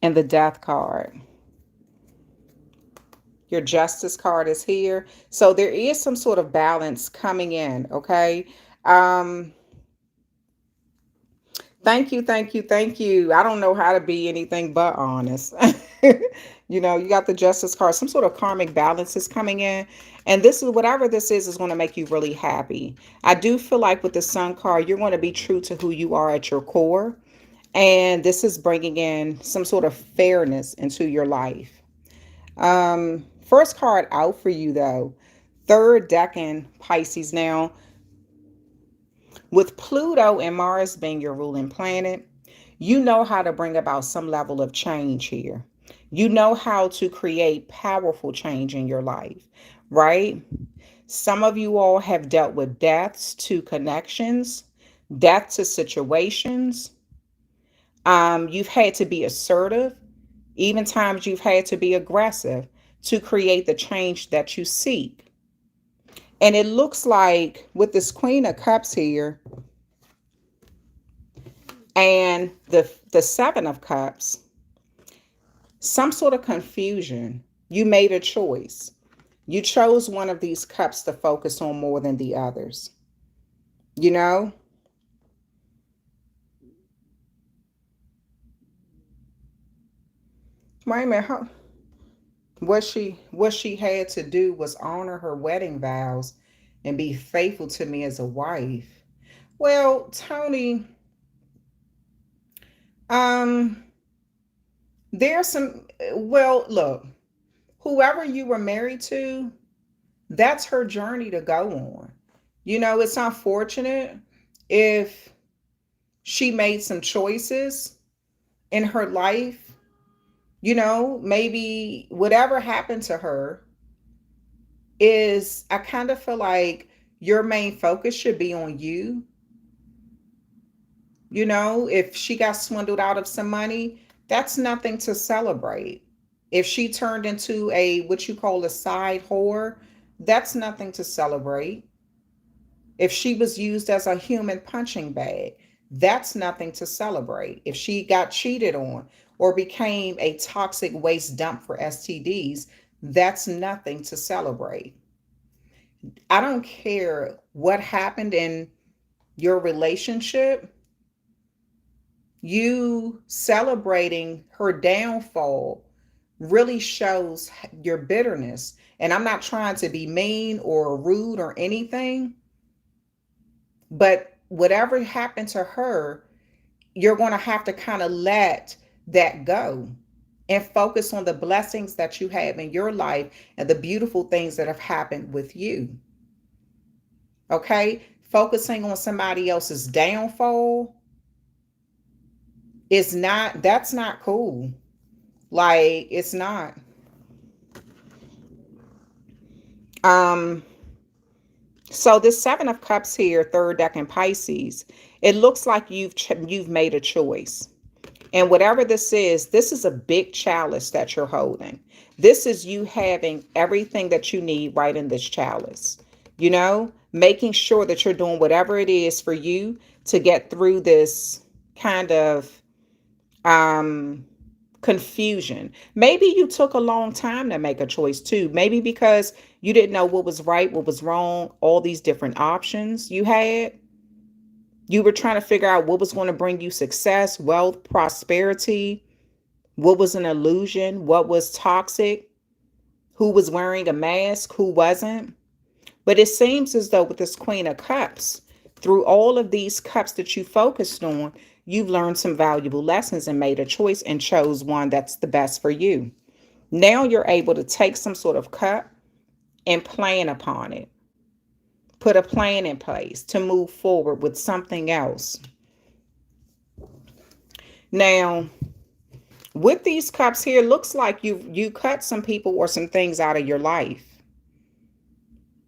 and the Death card. Your Justice card is here. So there is some sort of balance coming in, okay? Um, Thank you, thank you, thank you. I don't know how to be anything but honest. You got the Justice card. Some sort of karmic balance is coming in. And this is whatever this is going to make you really happy. I do feel like with the Sun card, you're going to be true to who you are at your core. And this is bringing in some sort of fairness into your life. First card out for you, though. Third decan Pisces now. With Pluto and Mars being your ruling planet, you know how to bring about some level of change here. You know how to create powerful change in your life, right? Some of you all have dealt with deaths to connections, death to situations. You've had to be assertive, even times you've had to be aggressive to create the change that you seek. And it looks like with this Queen of Cups here, and the Seven of Cups, some sort of confusion. You made a choice. You chose one of these cups to focus on more than the others. You know? Wait a minute. What she had to do was honor her wedding vows and be faithful to me as a wife. Well, Tony, um, there's some well, look, whoever you were married to, that's her journey to go on. It's unfortunate if she made some choices in her life, maybe whatever happened to her I kind of feel like your main focus should be on you. If she got swindled out of some money, that's nothing to celebrate. If she turned into a what you call a side whore, that's nothing to celebrate. If she was used as a human punching bag, that's nothing to celebrate. If she got cheated on or became a toxic waste dump for STDs, that's nothing to celebrate. I don't care what happened in your relationship, you celebrating her downfall really shows your bitterness. And I'm not trying to be mean or rude or anything, but whatever happened to her, you're going to have to kind of let that go and focus on the blessings that you have in your life and the beautiful things that have happened with you. Okay? Focusing on somebody else's downfall is not, that's not cool. Like, it's not. Um, so this Seven of Cups here, third deck in Pisces, it looks like you've made a choice. And whatever this is a big chalice that you're holding. This is you having everything that you need right in this chalice. You know, making sure that you're doing whatever it is for you to get through this kind of confusion. Maybe you took a long time to make a choice too. Maybe because you didn't know what was right, what was wrong, all these different options you had. You were trying to figure out what was going to bring you success, wealth, prosperity, what was an illusion, what was toxic, who was wearing a mask, who wasn't. But it seems as though with this Queen of Cups, through all of these cups that you focused on, you've learned some valuable lessons and made a choice and chose one that's the best for you. Now you're able to take some sort of cup and plan upon it. Put a plan in place to move forward with something else. Now, with these cups here, looks like you cut some people or some things out of your life.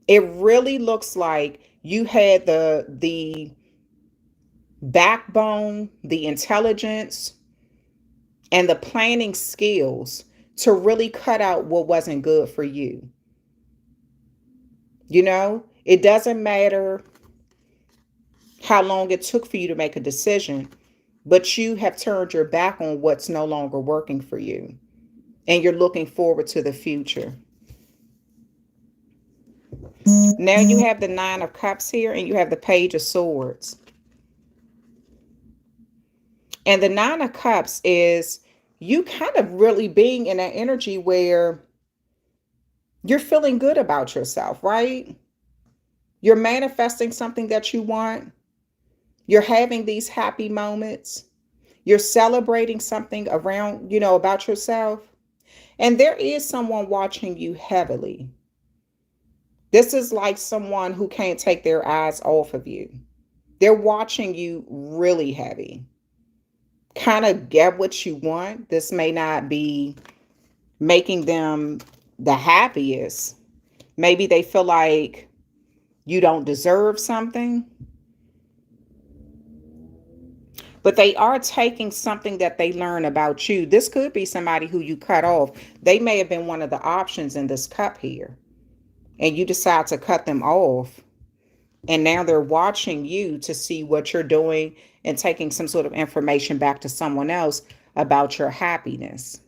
It really looks like you had the backbone, the intelligence, and the planning skills to really cut out what wasn't good for you. You know, it doesn't matter how long it took for you to make a decision, but you have turned your back on what's no longer working for you. And you're looking forward to the future. Now you have the Nine of Cups here and you have the Page of Swords. And the Nine of Cups is you kind of really being in an energy where you're feeling good about yourself, right? You're manifesting something that you want. You're having these happy moments. You're celebrating something around, about yourself. And there is someone watching you heavily. This is like someone who can't take their eyes off of you. They're watching you really heavy. Kind of get what you want. This may not be making them the happiest. Maybe they feel like you don't deserve something. But they are taking something that they learn about you. This could be somebody who you cut off. They may have been one of the options in this cup here. And you decide to cut them off. And now they're watching you to see what you're doing and taking some sort of information back to someone else about your happiness.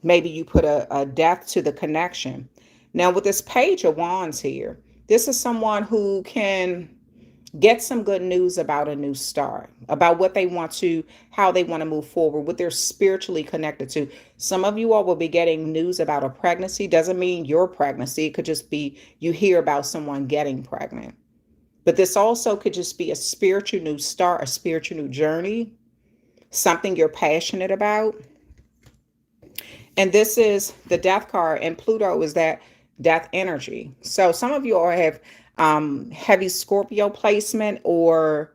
Maybe you put a death to the connection. Now with this Page of Wands here, this is someone who can get some good news about a new start, about what they want to, how they want to move forward, what they're spiritually connected to. Some of you all will be getting news about a pregnancy. Doesn't mean your pregnancy. It could just be you hear about someone getting pregnant. But this also could just be a spiritual new start, a spiritual new journey, something you're passionate about. And this is the Death card, and Pluto is that death energy. So some of you all have heavy Scorpio placement, or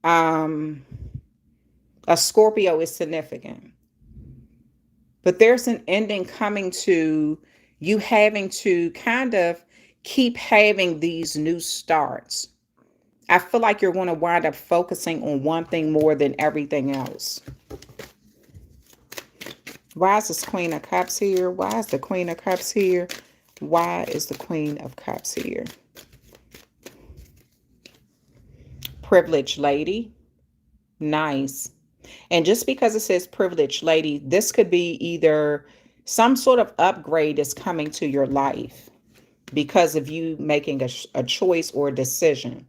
a Scorpio is significant. But there's an ending coming to you having to kind of keep having these new starts. I feel like you're going to wind up focusing on one thing more than everything else. Why is this Queen of Cups here? Why is the Queen of Cups here? Why is the Queen of Cups here? Privileged lady. Nice. And just because it says privileged lady, this could be either some sort of upgrade is coming to your life because of you making a choice or a decision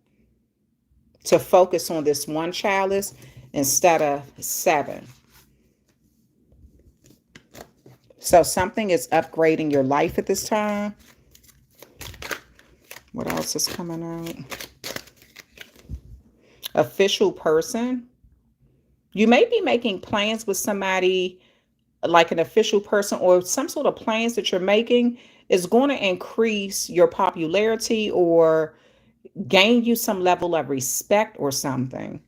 to focus on this one chalice instead of seven. So something is upgrading your life at this time. What else is coming out? Official person. You may be making plans with somebody like an official person, or some sort of plans that you're making is going to increase your popularity or gain you some level of respect or something.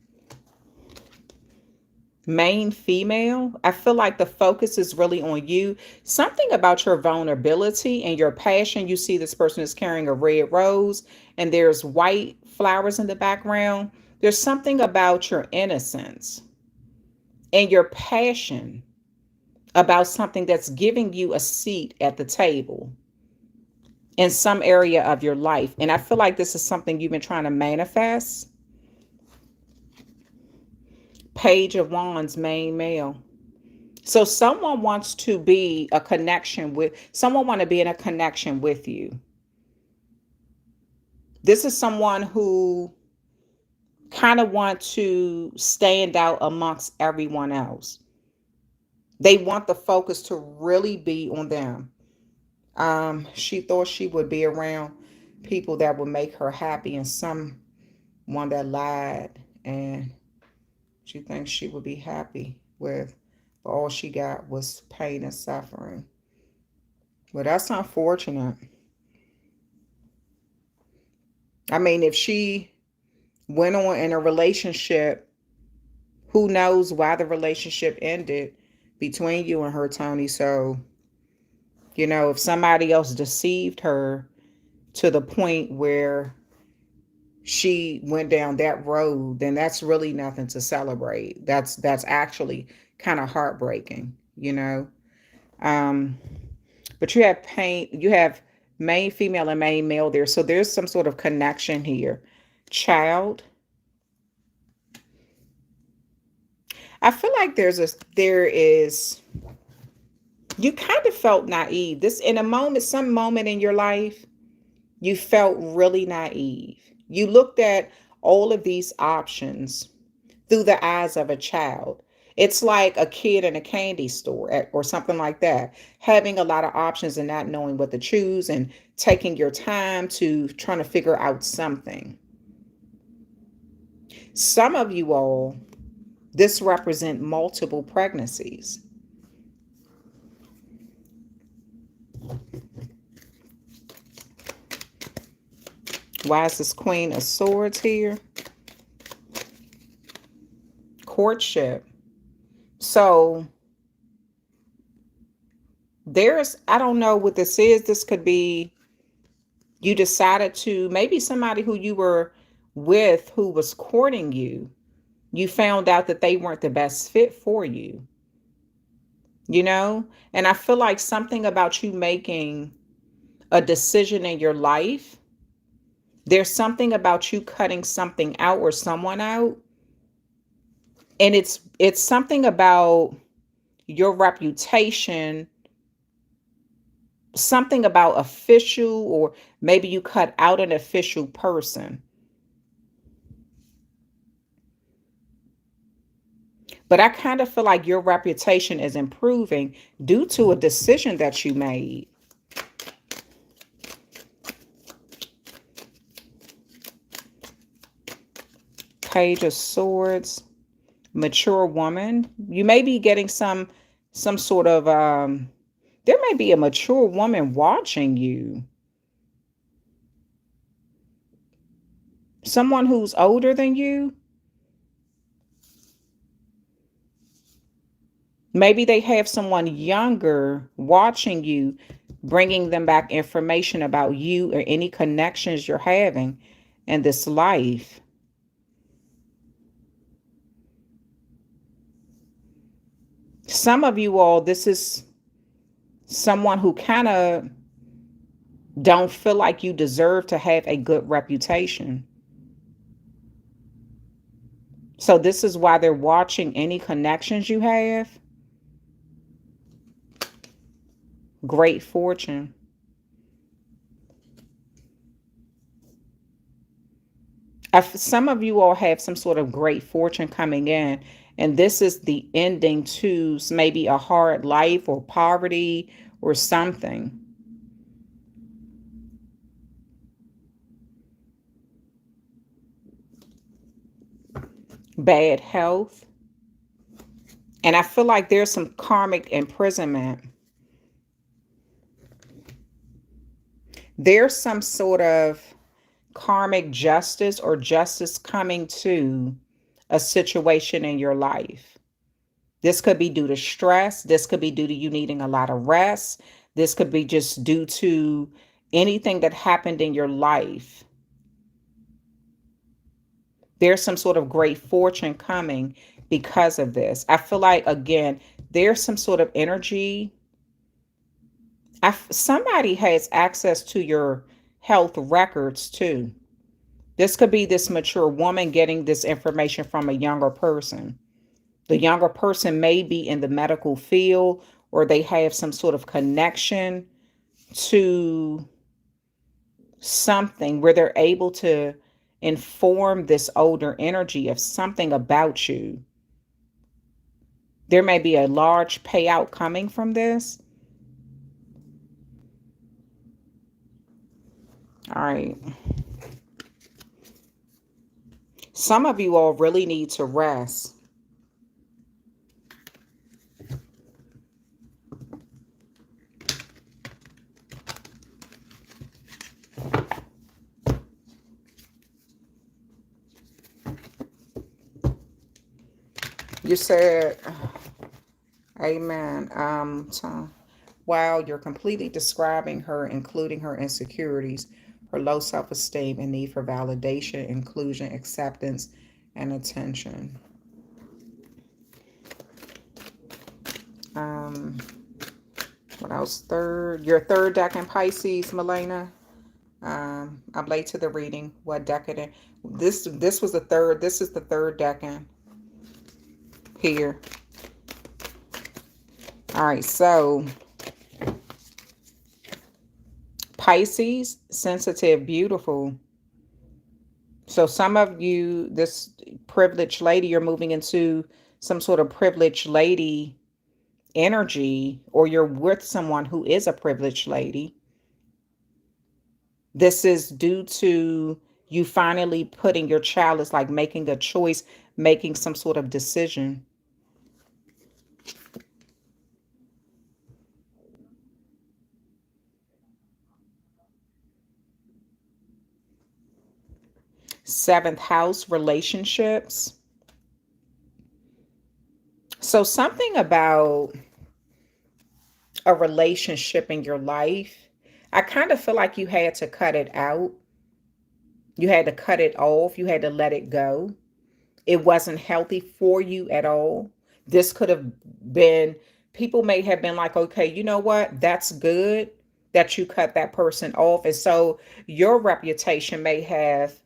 Main female, I feel like the focus is really on you. Something about your vulnerability and your passion. You see this person is carrying a red rose and there's white flowers in the background. There's something about your innocence and your passion about something that's giving you a seat at the table in some area of your life. And I feel like this is something you've been trying to manifest. Page of Wands, main male. So someone wants to be a connection with, someone want to be in a connection with you. This is someone who kind of want to stand out amongst everyone else. They want the focus to really be on them. She thought she would be around people that would make her happy, and someone that lied, and she thinks she would be happy with, but all she got was pain and suffering. Well, that's unfortunate. I mean, if she went on in a relationship, who knows why the relationship ended between you and her, Tony. So, if somebody else deceived her to the point where she went down that road, then that's really nothing to celebrate. That's actually kind of heartbreaking. Um, but you have pain, you have main female and main male there. So there's some sort of connection here. Child. I feel like there is, you kind of felt naive. This in a moment, some moment in your life, you felt really naive. You looked at all of these options through the eyes of a child. It's like a kid in a candy store or something like that, having a lot of options and not knowing what to choose and taking your time to trying to figure out something. Some of you all, this represent multiple pregnancies. Why is this Queen of Swords here? Courtship. So I don't know what this is. This could be you decided to, maybe somebody who you were with who was courting you, you found out that they weren't the best fit for you. And I feel like something about you making a decision in your life, there's something about you cutting something out or someone out. And it's something about your reputation, something about official, or maybe you cut out an official person. But I kind of feel like your reputation is improving due to a decision that you made. Page of Swords, mature woman. You may be getting some sort of, there may be a mature woman watching you. Someone who's older than you. Maybe they have someone younger watching you, bringing them back information about you or any connections you're having in this life. Some of you all, this is someone who kind of don't feel like you deserve to have a good reputation. So this is why they're watching any connections you have. Great fortune. Some of you all have some sort of great fortune coming in, and this is the ending to maybe a hard life or poverty or something. Bad health. And I feel like there's some karmic imprisonment. There's some sort of karmic justice or justice coming to a situation in your life. This could be due to stress. This could be due to you needing a lot of rest. This could be just due to anything that happened in your life. There's some sort of great fortune coming because of this. I feel like, again, there's some sort of energy. Somebody has access to your health records too. This could be this mature woman getting this information from a younger person. The younger person may be in the medical field, or they have some sort of connection to something where they're able to inform this older energy of something about you. There may be a large payout coming from this. All right. Some of you all really need to rest. You said, amen. Wow, you're completely describing her, including her insecurities, her low self esteem, and need for validation, inclusion, acceptance, and attention. Um, what else? Your third deck in Pisces, Milena. I'm late to the reading. What decade? This was the third. This is the third decan here. All right, so Pisces, sensitive, beautiful. So some of you, this privileged lady, you're moving into some sort of privileged lady energy, or you're with someone who is a privileged lady. This is due to you finally putting your child, is like making a choice, making some sort of decision. Seventh house, relationships. So something about a relationship in your life, I kind of feel like you had to cut it out. You had to cut it off. You had to let it go. It wasn't healthy for you at all. This could have been, people may have been like, okay, you know what? That's good that you cut that person off. And so your reputation may have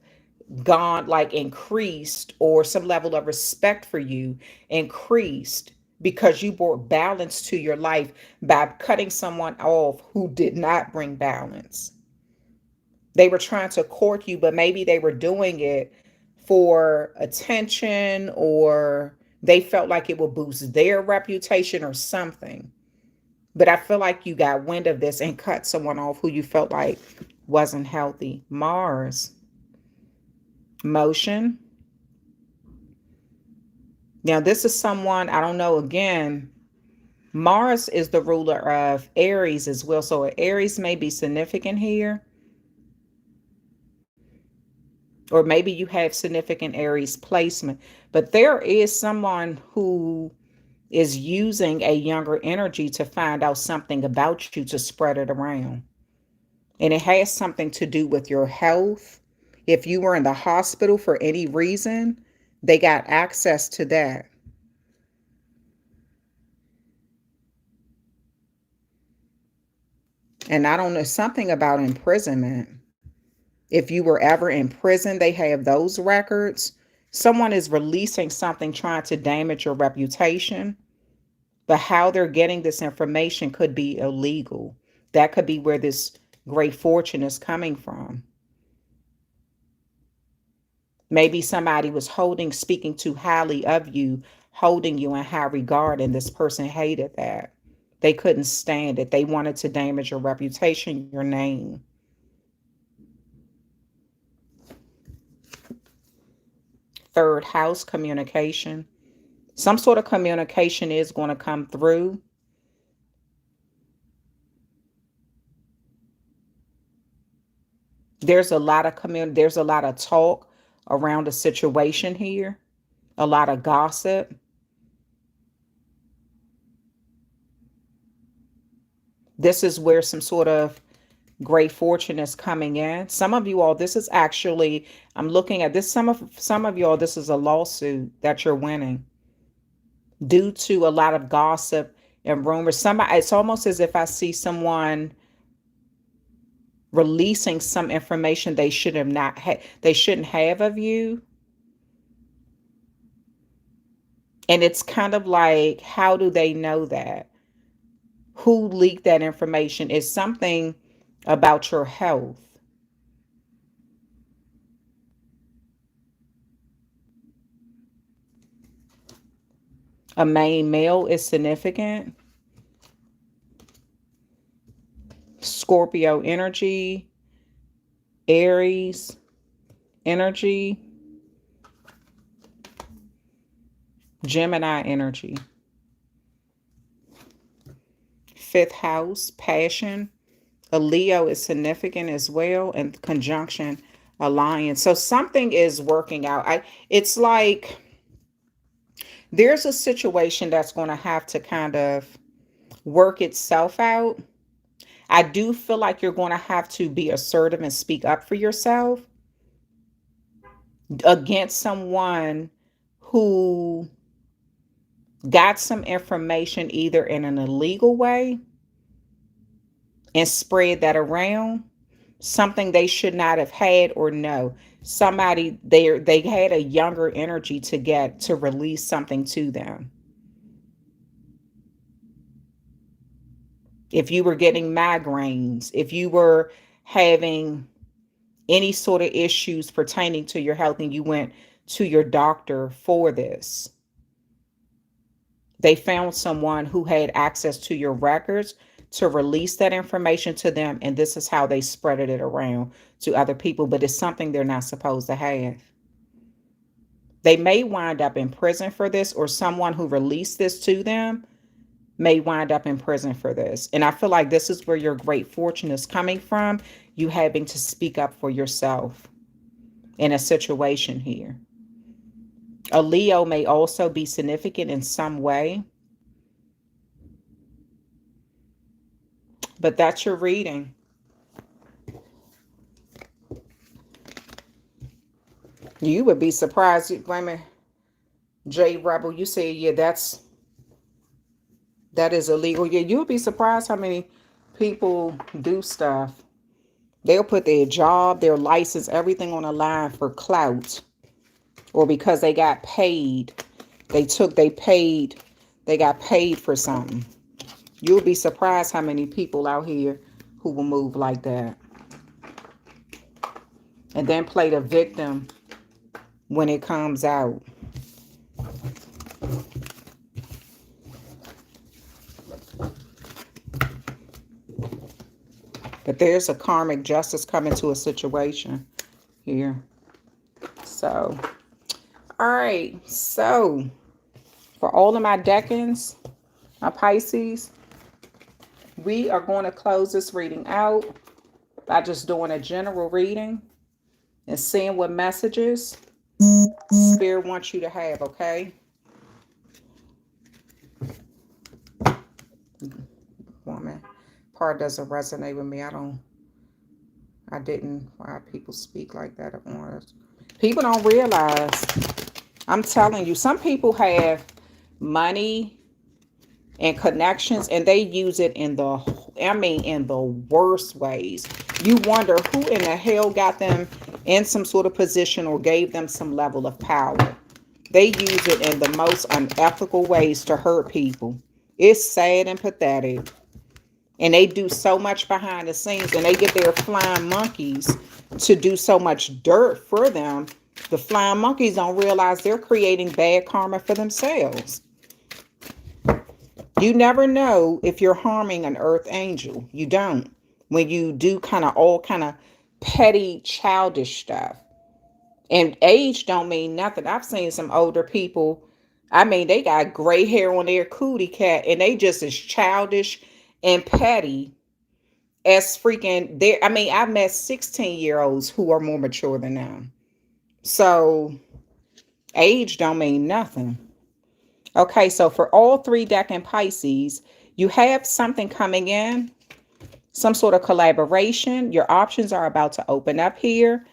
gone, like, increased, or some level of respect for you increased because you brought balance to your life by cutting someone off who did not bring balance. They were trying to court you, but maybe they were doing it for attention, or they felt like it would boost their reputation or something. But I feel like you got wind of this and cut someone off who you felt like wasn't healthy. Mars, motion. Now, this is someone, I don't know, again, Mars is the ruler of Aries as well. So Aries may be significant here, or maybe you have significant Aries placement. But there is someone who is using a younger energy to find out something about you to spread it around. And it has something to do with your health. If you were in the hospital for any reason, they got access to that. And I don't know, something about imprisonment. If you were ever in prison, they have those records. Someone is releasing something trying to damage your reputation, but how they're getting this information could be illegal. That could be where this great fortune is coming from. Maybe somebody was speaking too highly of you, holding you in high regard, and this person hated that. They couldn't stand it. They wanted to damage your reputation, your name. Third house, communication. Some sort of communication is going to come through. There's a lot of talk around the situation here, a lot of gossip. This is where some sort of great fortune is coming in. Some of you all, this is actually, I'm looking at this, some of you all, this is a lawsuit that you're winning due to a lot of gossip and rumors. Somebody, it's almost as if I see someone releasing some information they should have not had, they shouldn't have of you. And it's kind of like, how do they know that? Who leaked that information? Is something about your health. A main male is significant. Scorpio energy, Aries energy, Gemini energy. Fifth house, passion. A Leo is significant as well, and conjunction alliance. So something is working out. It's like there's a situation that's going to have to kind of work itself out. I do feel like you're going to have to be assertive and speak up for yourself against someone who got some information either in an illegal way and spread that around, something they should not have had or know. Somebody they had a younger energy to release something to them. If you were getting migraines, if you were having any sort of issues pertaining to your health and you went to your doctor for this, they found someone who had access to your records to release that information to them, and this is how they spread it around to other people, but it's something they're not supposed to have. They may wind up in prison for this, or someone who released this to them may wind up in prison for this. And I feel like this is where your great fortune is coming from, you having to speak up for yourself in a situation here. A Leo may also be significant in some way, but that's your reading. You would be surprised. Wait a minute, J Rebel, you say, yeah, that is illegal. Yeah, you would be surprised how many people do stuff. They'll put their job, their license, everything on the line for clout, or because they got paid. They got paid for something. You'll be surprised how many people out here who will move like that. And then play the victim when it comes out. But there's a karmic justice coming to a situation here. So, all right. So, for all of my Decans, my Pisces, we are going to close this reading out by just doing a general reading and seeing what messages Spirit wants you to have, okay? Woman, part doesn't resonate with me. I didn't, why people speak like that at once. People don't realize, I'm telling you, some people have money and connections, and they use it in the, I mean, in the worst ways. You wonder who in the hell got them in some sort of position or gave them some level of power. They use it in the most unethical ways to hurt people. It's sad and pathetic. And they do so much behind the scenes, and they get their flying monkeys to do so much dirt for them. The flying monkeys don't realize they're creating bad karma for themselves. You never know if you're harming an earth angel. You don't. When you do kind of all kind of petty, childish stuff. And age don't mean nothing. I've seen some older people. I mean, they got gray hair on their cootie cat, and they just as childish and petty as freaking there. I mean, I've met 16-year-olds who are more mature than them. So age don't mean nothing. Okay, so for all three Decan Pisces, you have something coming in, some sort of collaboration. Your options are about to open up here.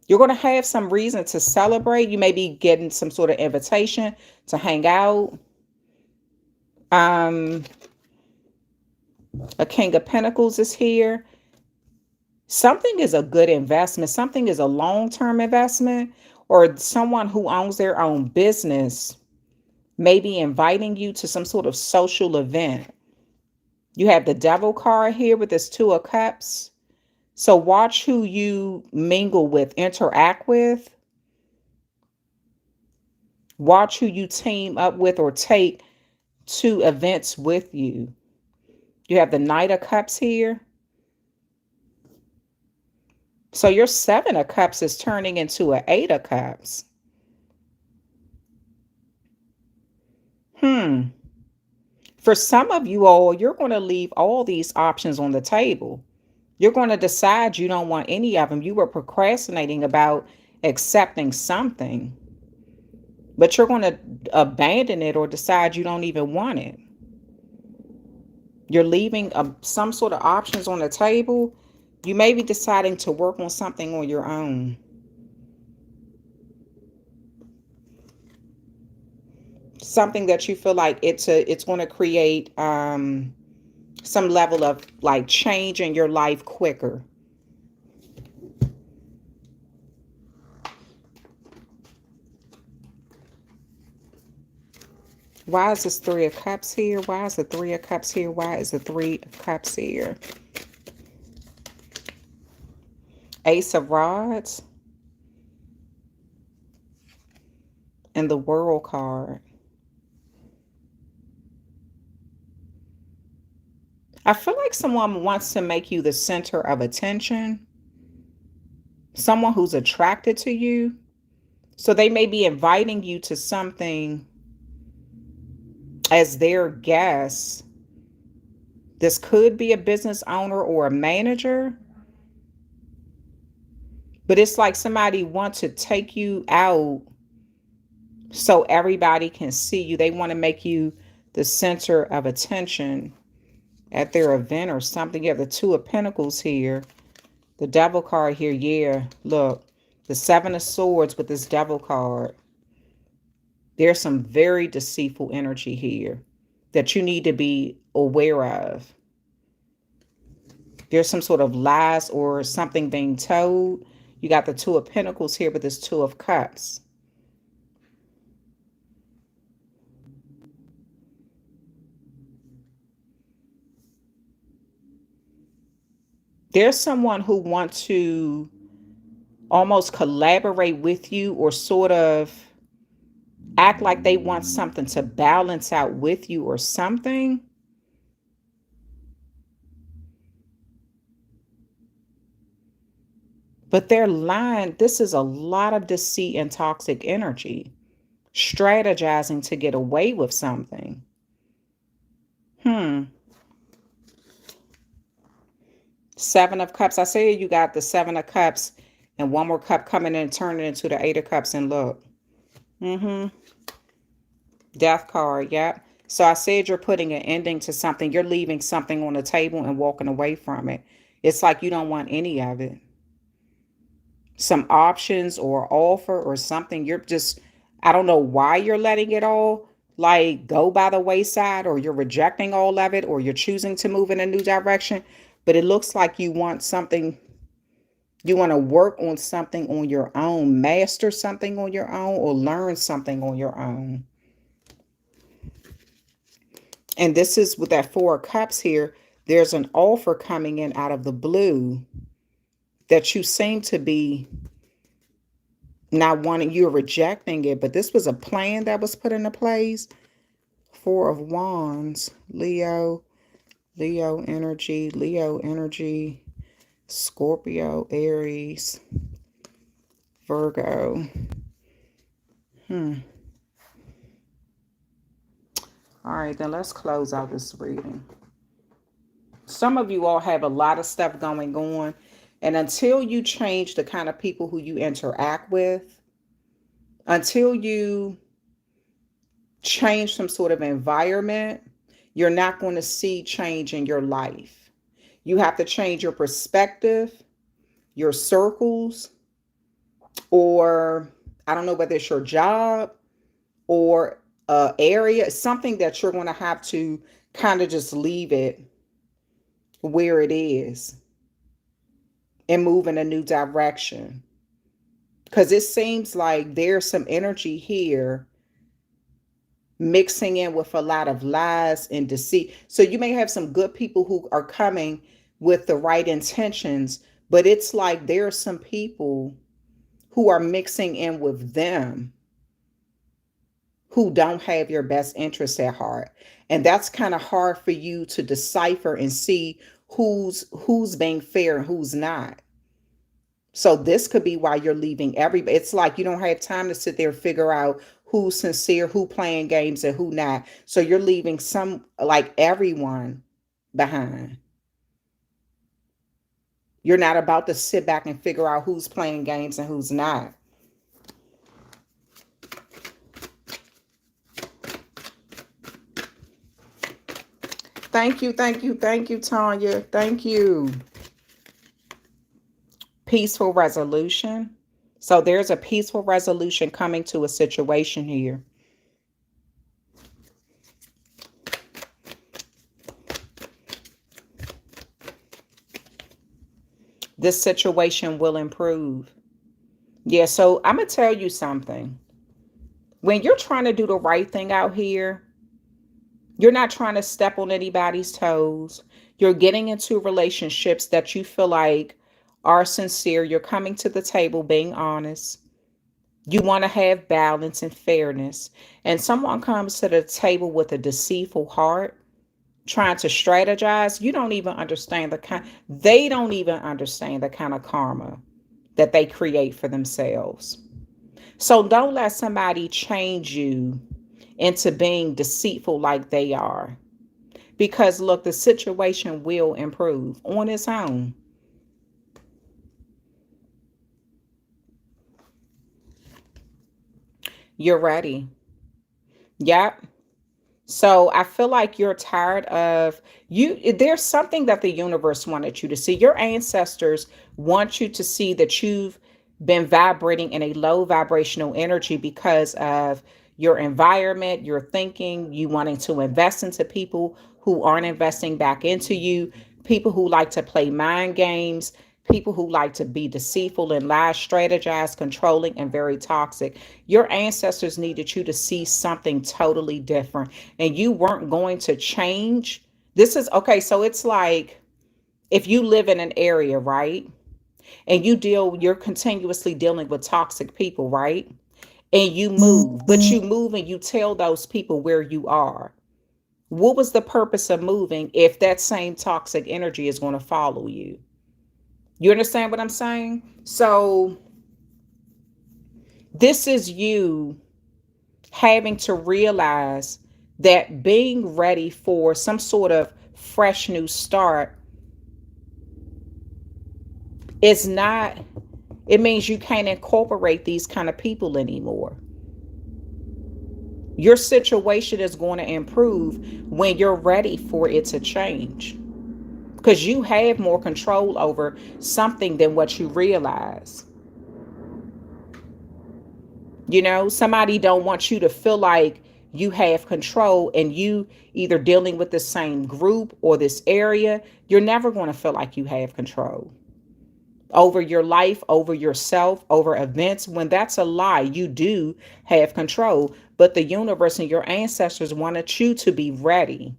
You're going to have some reason to celebrate. You may be getting some sort of invitation to hang out. A King of Pentacles is here. Something is a good investment. Something is a long-term investment, or someone who owns their own business may be inviting you to some sort of social event. You have the Devil card here with this Two of Cups. So watch who you mingle with, interact with. Watch who you team up with or take to events with you. You have the Knight of Cups here. So your Seven of Cups is turning into an Eight of Cups. For some of you all, you're going to leave all these options on the table. You're going to decide you don't want any of them. You were procrastinating about accepting something, but you're going to abandon it or decide you don't even want it. You're leaving some sort of options on the table. You may be deciding to work on something on your own. Something that you feel like it's going to create some level of like change in your life quicker. Why is this Three of Cups here? Why is the Three of Cups here? Why is the Three of Cups here? Ace of Rods and the World card. I feel like someone wants to make you the center of attention. Someone who's attracted to you. So they may be inviting you to something as their guest. This could be a business owner or a manager. But it's like somebody wants to take you out so everybody can see you. They want to make you the center of attention at their event or something. You have the Two of Pentacles here. The Devil card here. Yeah, look. The Seven of Swords with this Devil card. There's some very deceitful energy here that you need to be aware of. There's some sort of lies or something being told. You got the Two of Pentacles here with this Two of Cups. There's someone who wants to almost collaborate with you or sort of act like they want something to balance out with you or something. But they're lying. This is a lot of deceit and toxic energy. Strategizing to get away with something. Seven of Cups. I say you got the Seven of Cups and one more cup coming in and turning into the Eight of Cups, and look. Death card, yep. So I said you're putting an ending to something. You're leaving something on the table and walking away from it. It's like you don't want any of it. Some options or offer or something. You're just, I don't know why you're letting it all like go by the wayside, or you're rejecting all of it, or you're choosing to move in a new direction. But it looks like you want something, you want to work on something on your own, master something on your own, or learn something on your own. And this is with that Four of Cups here. There's an offer coming in out of the blue that you seem to be not wanting, you're rejecting it, but this was a plan that was put into place. Four of Wands, Leo energy, Scorpio, Aries, Virgo. All right, then let's close out this reading. Some of you all have a lot of stuff going on, and until you change the kind of people who you interact with, until you change some sort of environment, you're not going to see change in your life. You have to change your perspective, your circles, or I don't know whether it's your job or area, something that you're going to have to kind of just leave it where it is and move in a new direction. Because it seems like there's some energy here mixing in with a lot of lies and deceit. So you may have some good people who are coming with the right intentions, but it's like there are some people who are mixing in with them who don't have your best interests at heart. And that's kind of hard for you to decipher and see who's being fair and who's not. So this could be why you're leaving everybody. It's like you don't have time to sit there and figure out who's sincere, who playing games and who not. So you're leaving some, like everyone, behind. You're not about to sit back and figure out who's playing games and who's not. Thank you, thank you, thank you, Tanya. Thank you. Peaceful resolution. So there's a peaceful resolution coming to a situation here. This situation will improve. Yeah, so I'm going to tell you something. When you're trying to do the right thing out here, you're not trying to step on anybody's toes. You're getting into relationships that you feel like are sincere. You're coming to the table being honest. You want to have balance and fairness. And someone comes to the table with a deceitful heart, trying to strategize. You don't even understand they don't even understand the kind of karma that they create for themselves. So don't let somebody change you into being deceitful like they are. Because look, the situation will improve on its own. You're ready. Yep. So I feel like you're tired of you. There's something that the universe wanted you to see. Your ancestors want you to see that you've been vibrating in a low vibrational energy because of your environment, your thinking, you wanting to invest into people who aren't investing back into you, people who like to play mind games, people who like to be deceitful and lie, strategize, controlling, and very toxic. Your ancestors needed you to see something totally different, and you weren't going to change. This is okay. So it's like if you live in an area, right? And you're continuously dealing with toxic people, right? And you move, but you move and you tell those people where you are. What was the purpose of moving if that same toxic energy is going to follow you? You understand what I'm saying? So this is you having to realize that being ready for some sort of fresh new start is not, it means you can't incorporate these kind of people anymore. Your situation is going to improve when you're ready for it to change, because you have more control over something than what you realize. You know, somebody don't want you to feel like you have control, and you either dealing with the same group or this area, you're never going to feel like you have control over your life, over yourself, over events. When that's a lie, you do have control. But the universe and your ancestors wanted you to be ready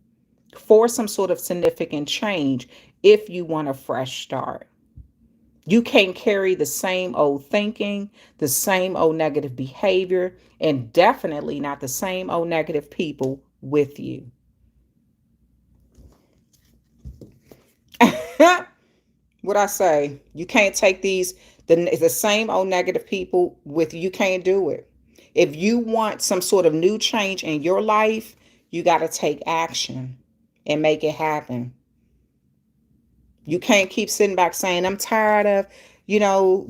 for some sort of significant change if you want a fresh start. You can't carry the same old thinking, the same old negative behavior, and definitely not the same old negative people with you. What I say, you can't take the same old negative people with you. You can't do it. If you want some sort of new change in your life, you got to take action and make it happen. You can't keep sitting back saying, I'm tired of,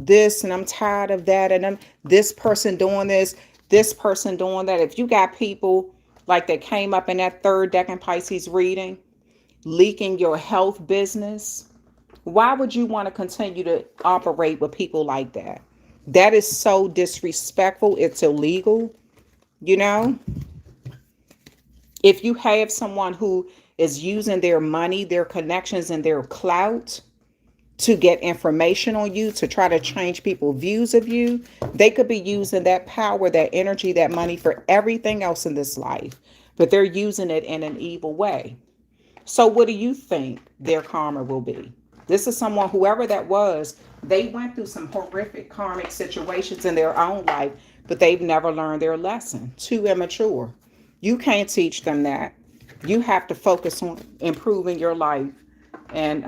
this, and I'm tired of that, and I'm this person doing this person doing that. If you got people like that came up in that third Decan Pisces reading, leaking your health business, why would you want to continue to operate with people like that? That is so disrespectful. It's illegal, you know? If you have someone who is using their money, their connections, and their clout to get information on you, to try to change people's views of you, they could be using that power, that energy, that money for everything else in this life. But they're using it in an evil way. So what do you think their karma will be? This is someone, whoever that was, they went through some horrific karmic situations in their own life, but they've never learned their lesson. Too immature. You can't teach them that. You have to focus on improving your life and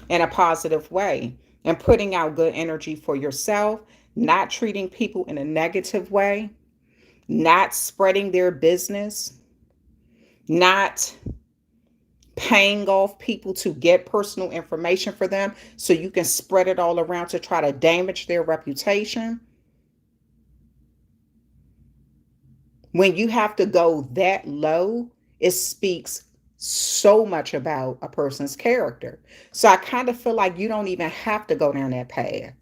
in a positive way, and putting out good energy for yourself, not treating people in a negative way, not spreading their business, not paying off people to get personal information for them so you can spread it all around to try to damage their reputation. When you have to go that low, it speaks so much about a person's character. So I kind of feel like you don't even have to go down that path.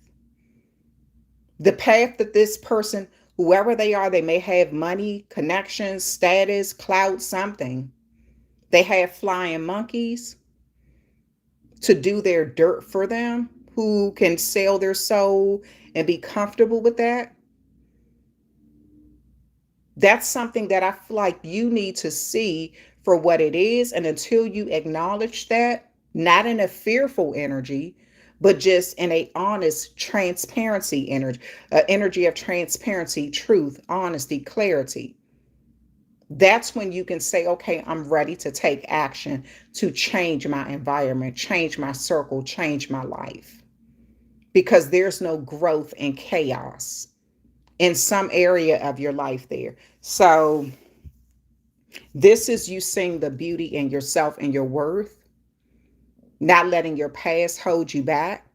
The path that this person, whoever they are, they may have money, connections, status, clout, something. They have flying monkeys to do their dirt for them, who can sell their soul and be comfortable with that. That's something that I feel like you need to see for what it is. And until you acknowledge that, not in a fearful energy, but just in a honest transparency energy, energy of transparency, truth, honesty, clarity. That's when you can say, okay, I'm ready to take action to change my environment, change my circle, change my life. Because there's no growth in chaos in some area of your life there. So this is you seeing the beauty in yourself and your worth, not letting your past hold you back,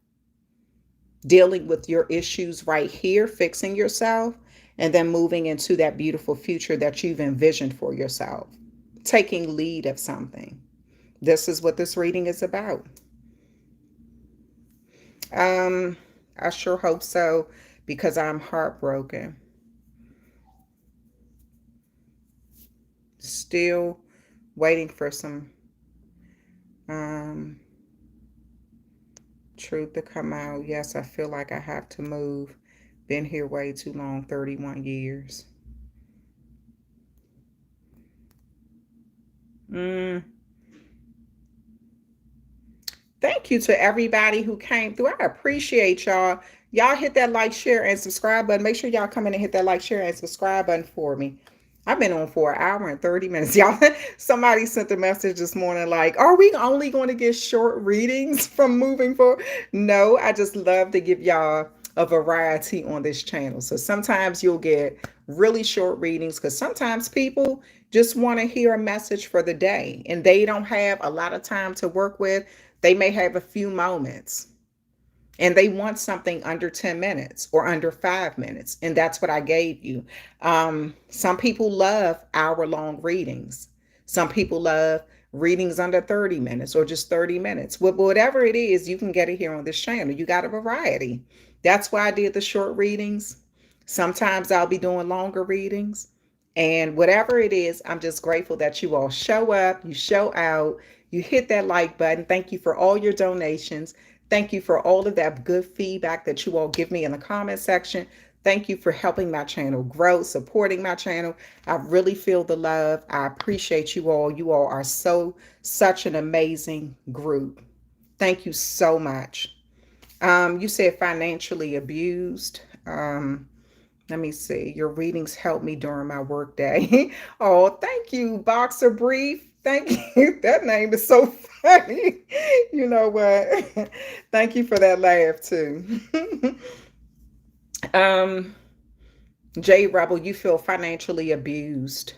dealing with your issues right here, fixing yourself, and then moving into that beautiful future that you've envisioned for yourself, taking lead of something. This is what this reading is about. I sure hope so, because I'm heartbroken. Still waiting for some truth to come out. Yes, I feel like I have to move. Been here way too long, 31 years. Thank you to everybody who came through. I appreciate y'all. Y'all hit that like, share, and subscribe button. Make sure y'all come in and hit that like, share, and subscribe button for me. I've been on for an hour and 30 minutes. Y'all, somebody sent a message this morning like, are we only going to get short readings from moving forward? No, I just love to give y'all a variety on this channel. So sometimes you'll get really short readings because sometimes people just want to hear a message for the day and they don't have a lot of time to work with. They may have a few moments and they want something under 10 minutes or under 5 minutes. And that's what I gave you. Some people love hour-long readings. Some people love readings under 30 minutes or just 30 minutes. Whatever it is, you can get it here on this channel. You got a variety. That's why I did the short readings. Sometimes I'll be doing longer readings. And whatever it is, I'm just grateful that you all show up, you show out, you hit that like button. Thank you for all your donations. Thank you for all of that good feedback that you all give me in the comment section. Thank you for helping my channel grow, supporting my channel. I really feel the love. I appreciate you all. You all are such an amazing group. Thank you so much. You said financially abused. Let me see. Your readings help me during my work day. Oh, thank you, Boxer Brief. Thank you. That name is so funny. You know what? Thank you for that laugh too. um, J Rebel, you feel financially abused.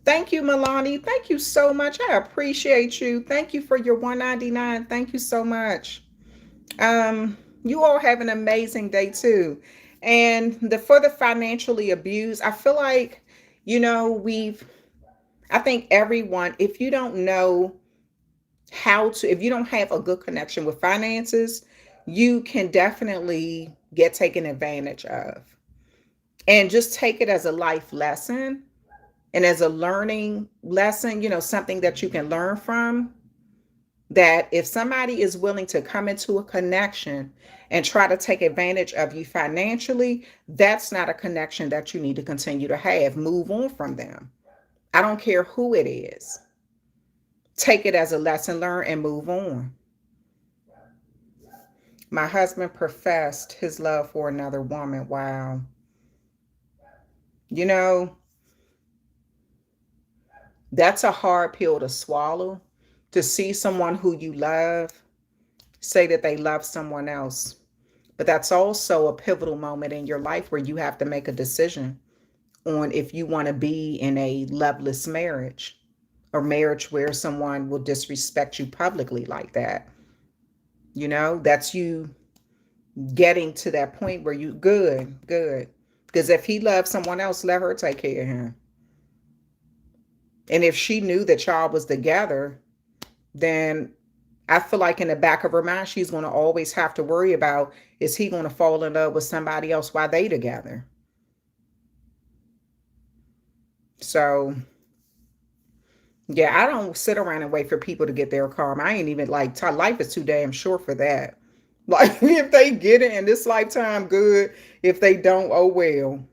Thank you, Milani. Thank you so much. I appreciate you. Thank you for your 199. Thank you so much. You all have an amazing day too. And for the financially abused, I feel like, I think everyone, if you don't know if you don't have a good connection with finances, you can definitely get taken advantage of. And just take it as a life lesson and as a learning lesson, something that you can learn from. That if somebody is willing to come into a connection and try to take advantage of you financially, that's not a connection that you need to continue to have. Move on from them. I don't care who it is. Take it as a lesson learned and move on. My husband professed his love for another woman. Wow. You know, that's a hard pill to swallow, to see someone who you love say that they love someone else. But that's also a pivotal moment in your life where you have to make a decision on if you want to be in a loveless marriage, or marriage where someone will disrespect you publicly like that. That's you getting to that point where you good. Because if he loves someone else, let her take care of him. And if she knew that y'all was together, then I feel like in the back of her mind, she's going to always have to worry about, is he going to fall in love with somebody else while they together? So, yeah, I don't sit around and wait for people to get their karma. I ain't even life is too damn short for that. Like, if they get it in this lifetime, good. If they don't, oh well.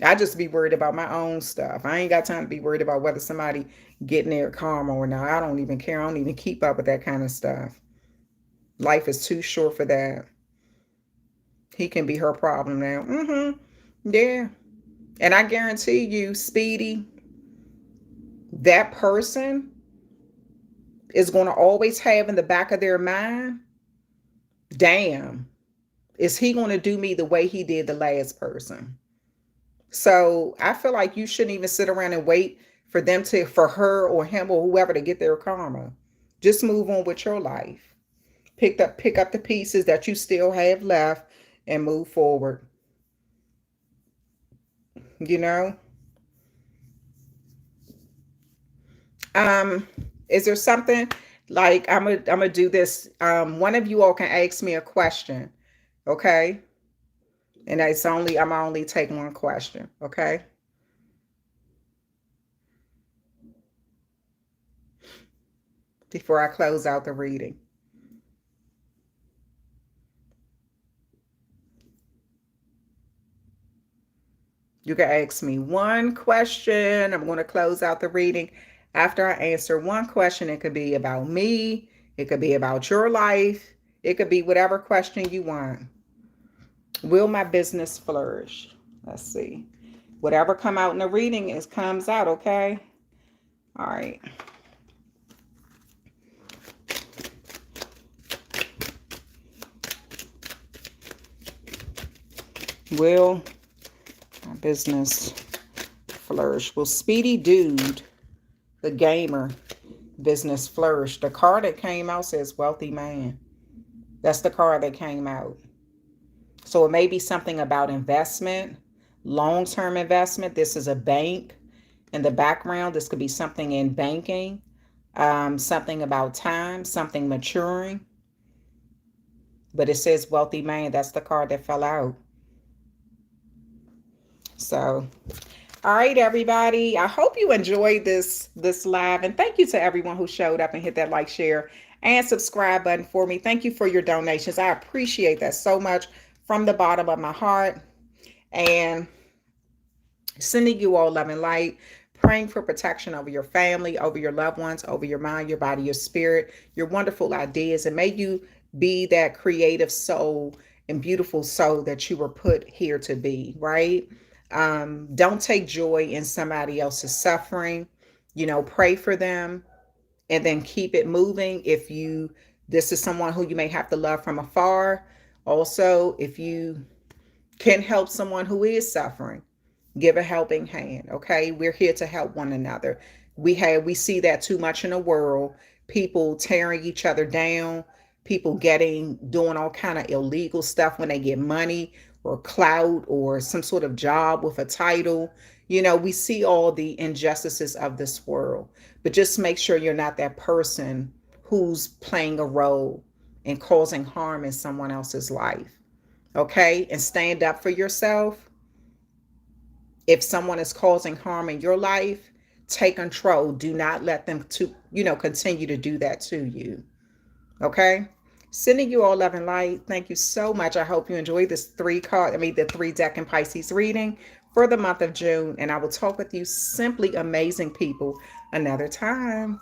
I just be worried about my own stuff. I ain't got time to be worried about whether somebody getting their karma or not. I don't even care. I don't even keep up with that kind of stuff. Life is too short for that. He can be her problem now. Yeah. And I guarantee you, Speedy, that person is going to always have in the back of their mind, damn, is he going to do me the way he did the last person? So I feel like you shouldn't even sit around and wait for her or him or whoever to get their karma. Just move on with your life. Pick up the pieces that you still have left and move forward. You know? Is there something like I'm gonna do this? One of you all can ask me a question, okay? And I'm only take one question, okay? Before I close out the reading. You can ask me one question. I'm going to close out the reading. After I answer one question, it could be about me. It could be about your life. It could be whatever question you want. Will my business flourish? Let's see. Whatever come out in the reading comes out, okay? All right. Will my business flourish? Will Speedy Dude, the gamer, business flourish? The card that came out says wealthy man. That's the card that came out. So it may be something about investment, long-term investment. This is a bank in the background. This could be something in banking, something about time, something maturing. But it says wealthy man. That's the card that fell out. So All right, everybody. I hope you enjoyed this live, and thank you to everyone who showed up and hit that like, share, and subscribe button for me. Thank you for your donations. I appreciate that so much from the bottom of my heart. And sending you all love and light, praying for protection over your family, over your loved ones, over your mind, your body, your spirit, your wonderful ideas, and may you be that creative soul and beautiful soul that you were put here to be, right? Don't take joy in somebody else's suffering. Pray for them and then keep it moving. If you This is someone who you may have to love from afar. Also, if you can help someone who is suffering, give a helping hand. Okay, we're here to help one another. We see that too much in the world. People tearing each other down, people doing all kind of illegal stuff when they get money or clout or some sort of job with a title. We see all the injustices of this world, but just make sure you're not that person who's playing a role and causing harm in someone else's life. Okay, and stand up for yourself. If someone is causing harm in your life, take control. Do not let them continue to do that to you. Okay. Sending you all love and light. Thank you so much. I hope you enjoyed this the 3 Decan Pisces reading for the month of June. And I will talk with you simply amazing people another time.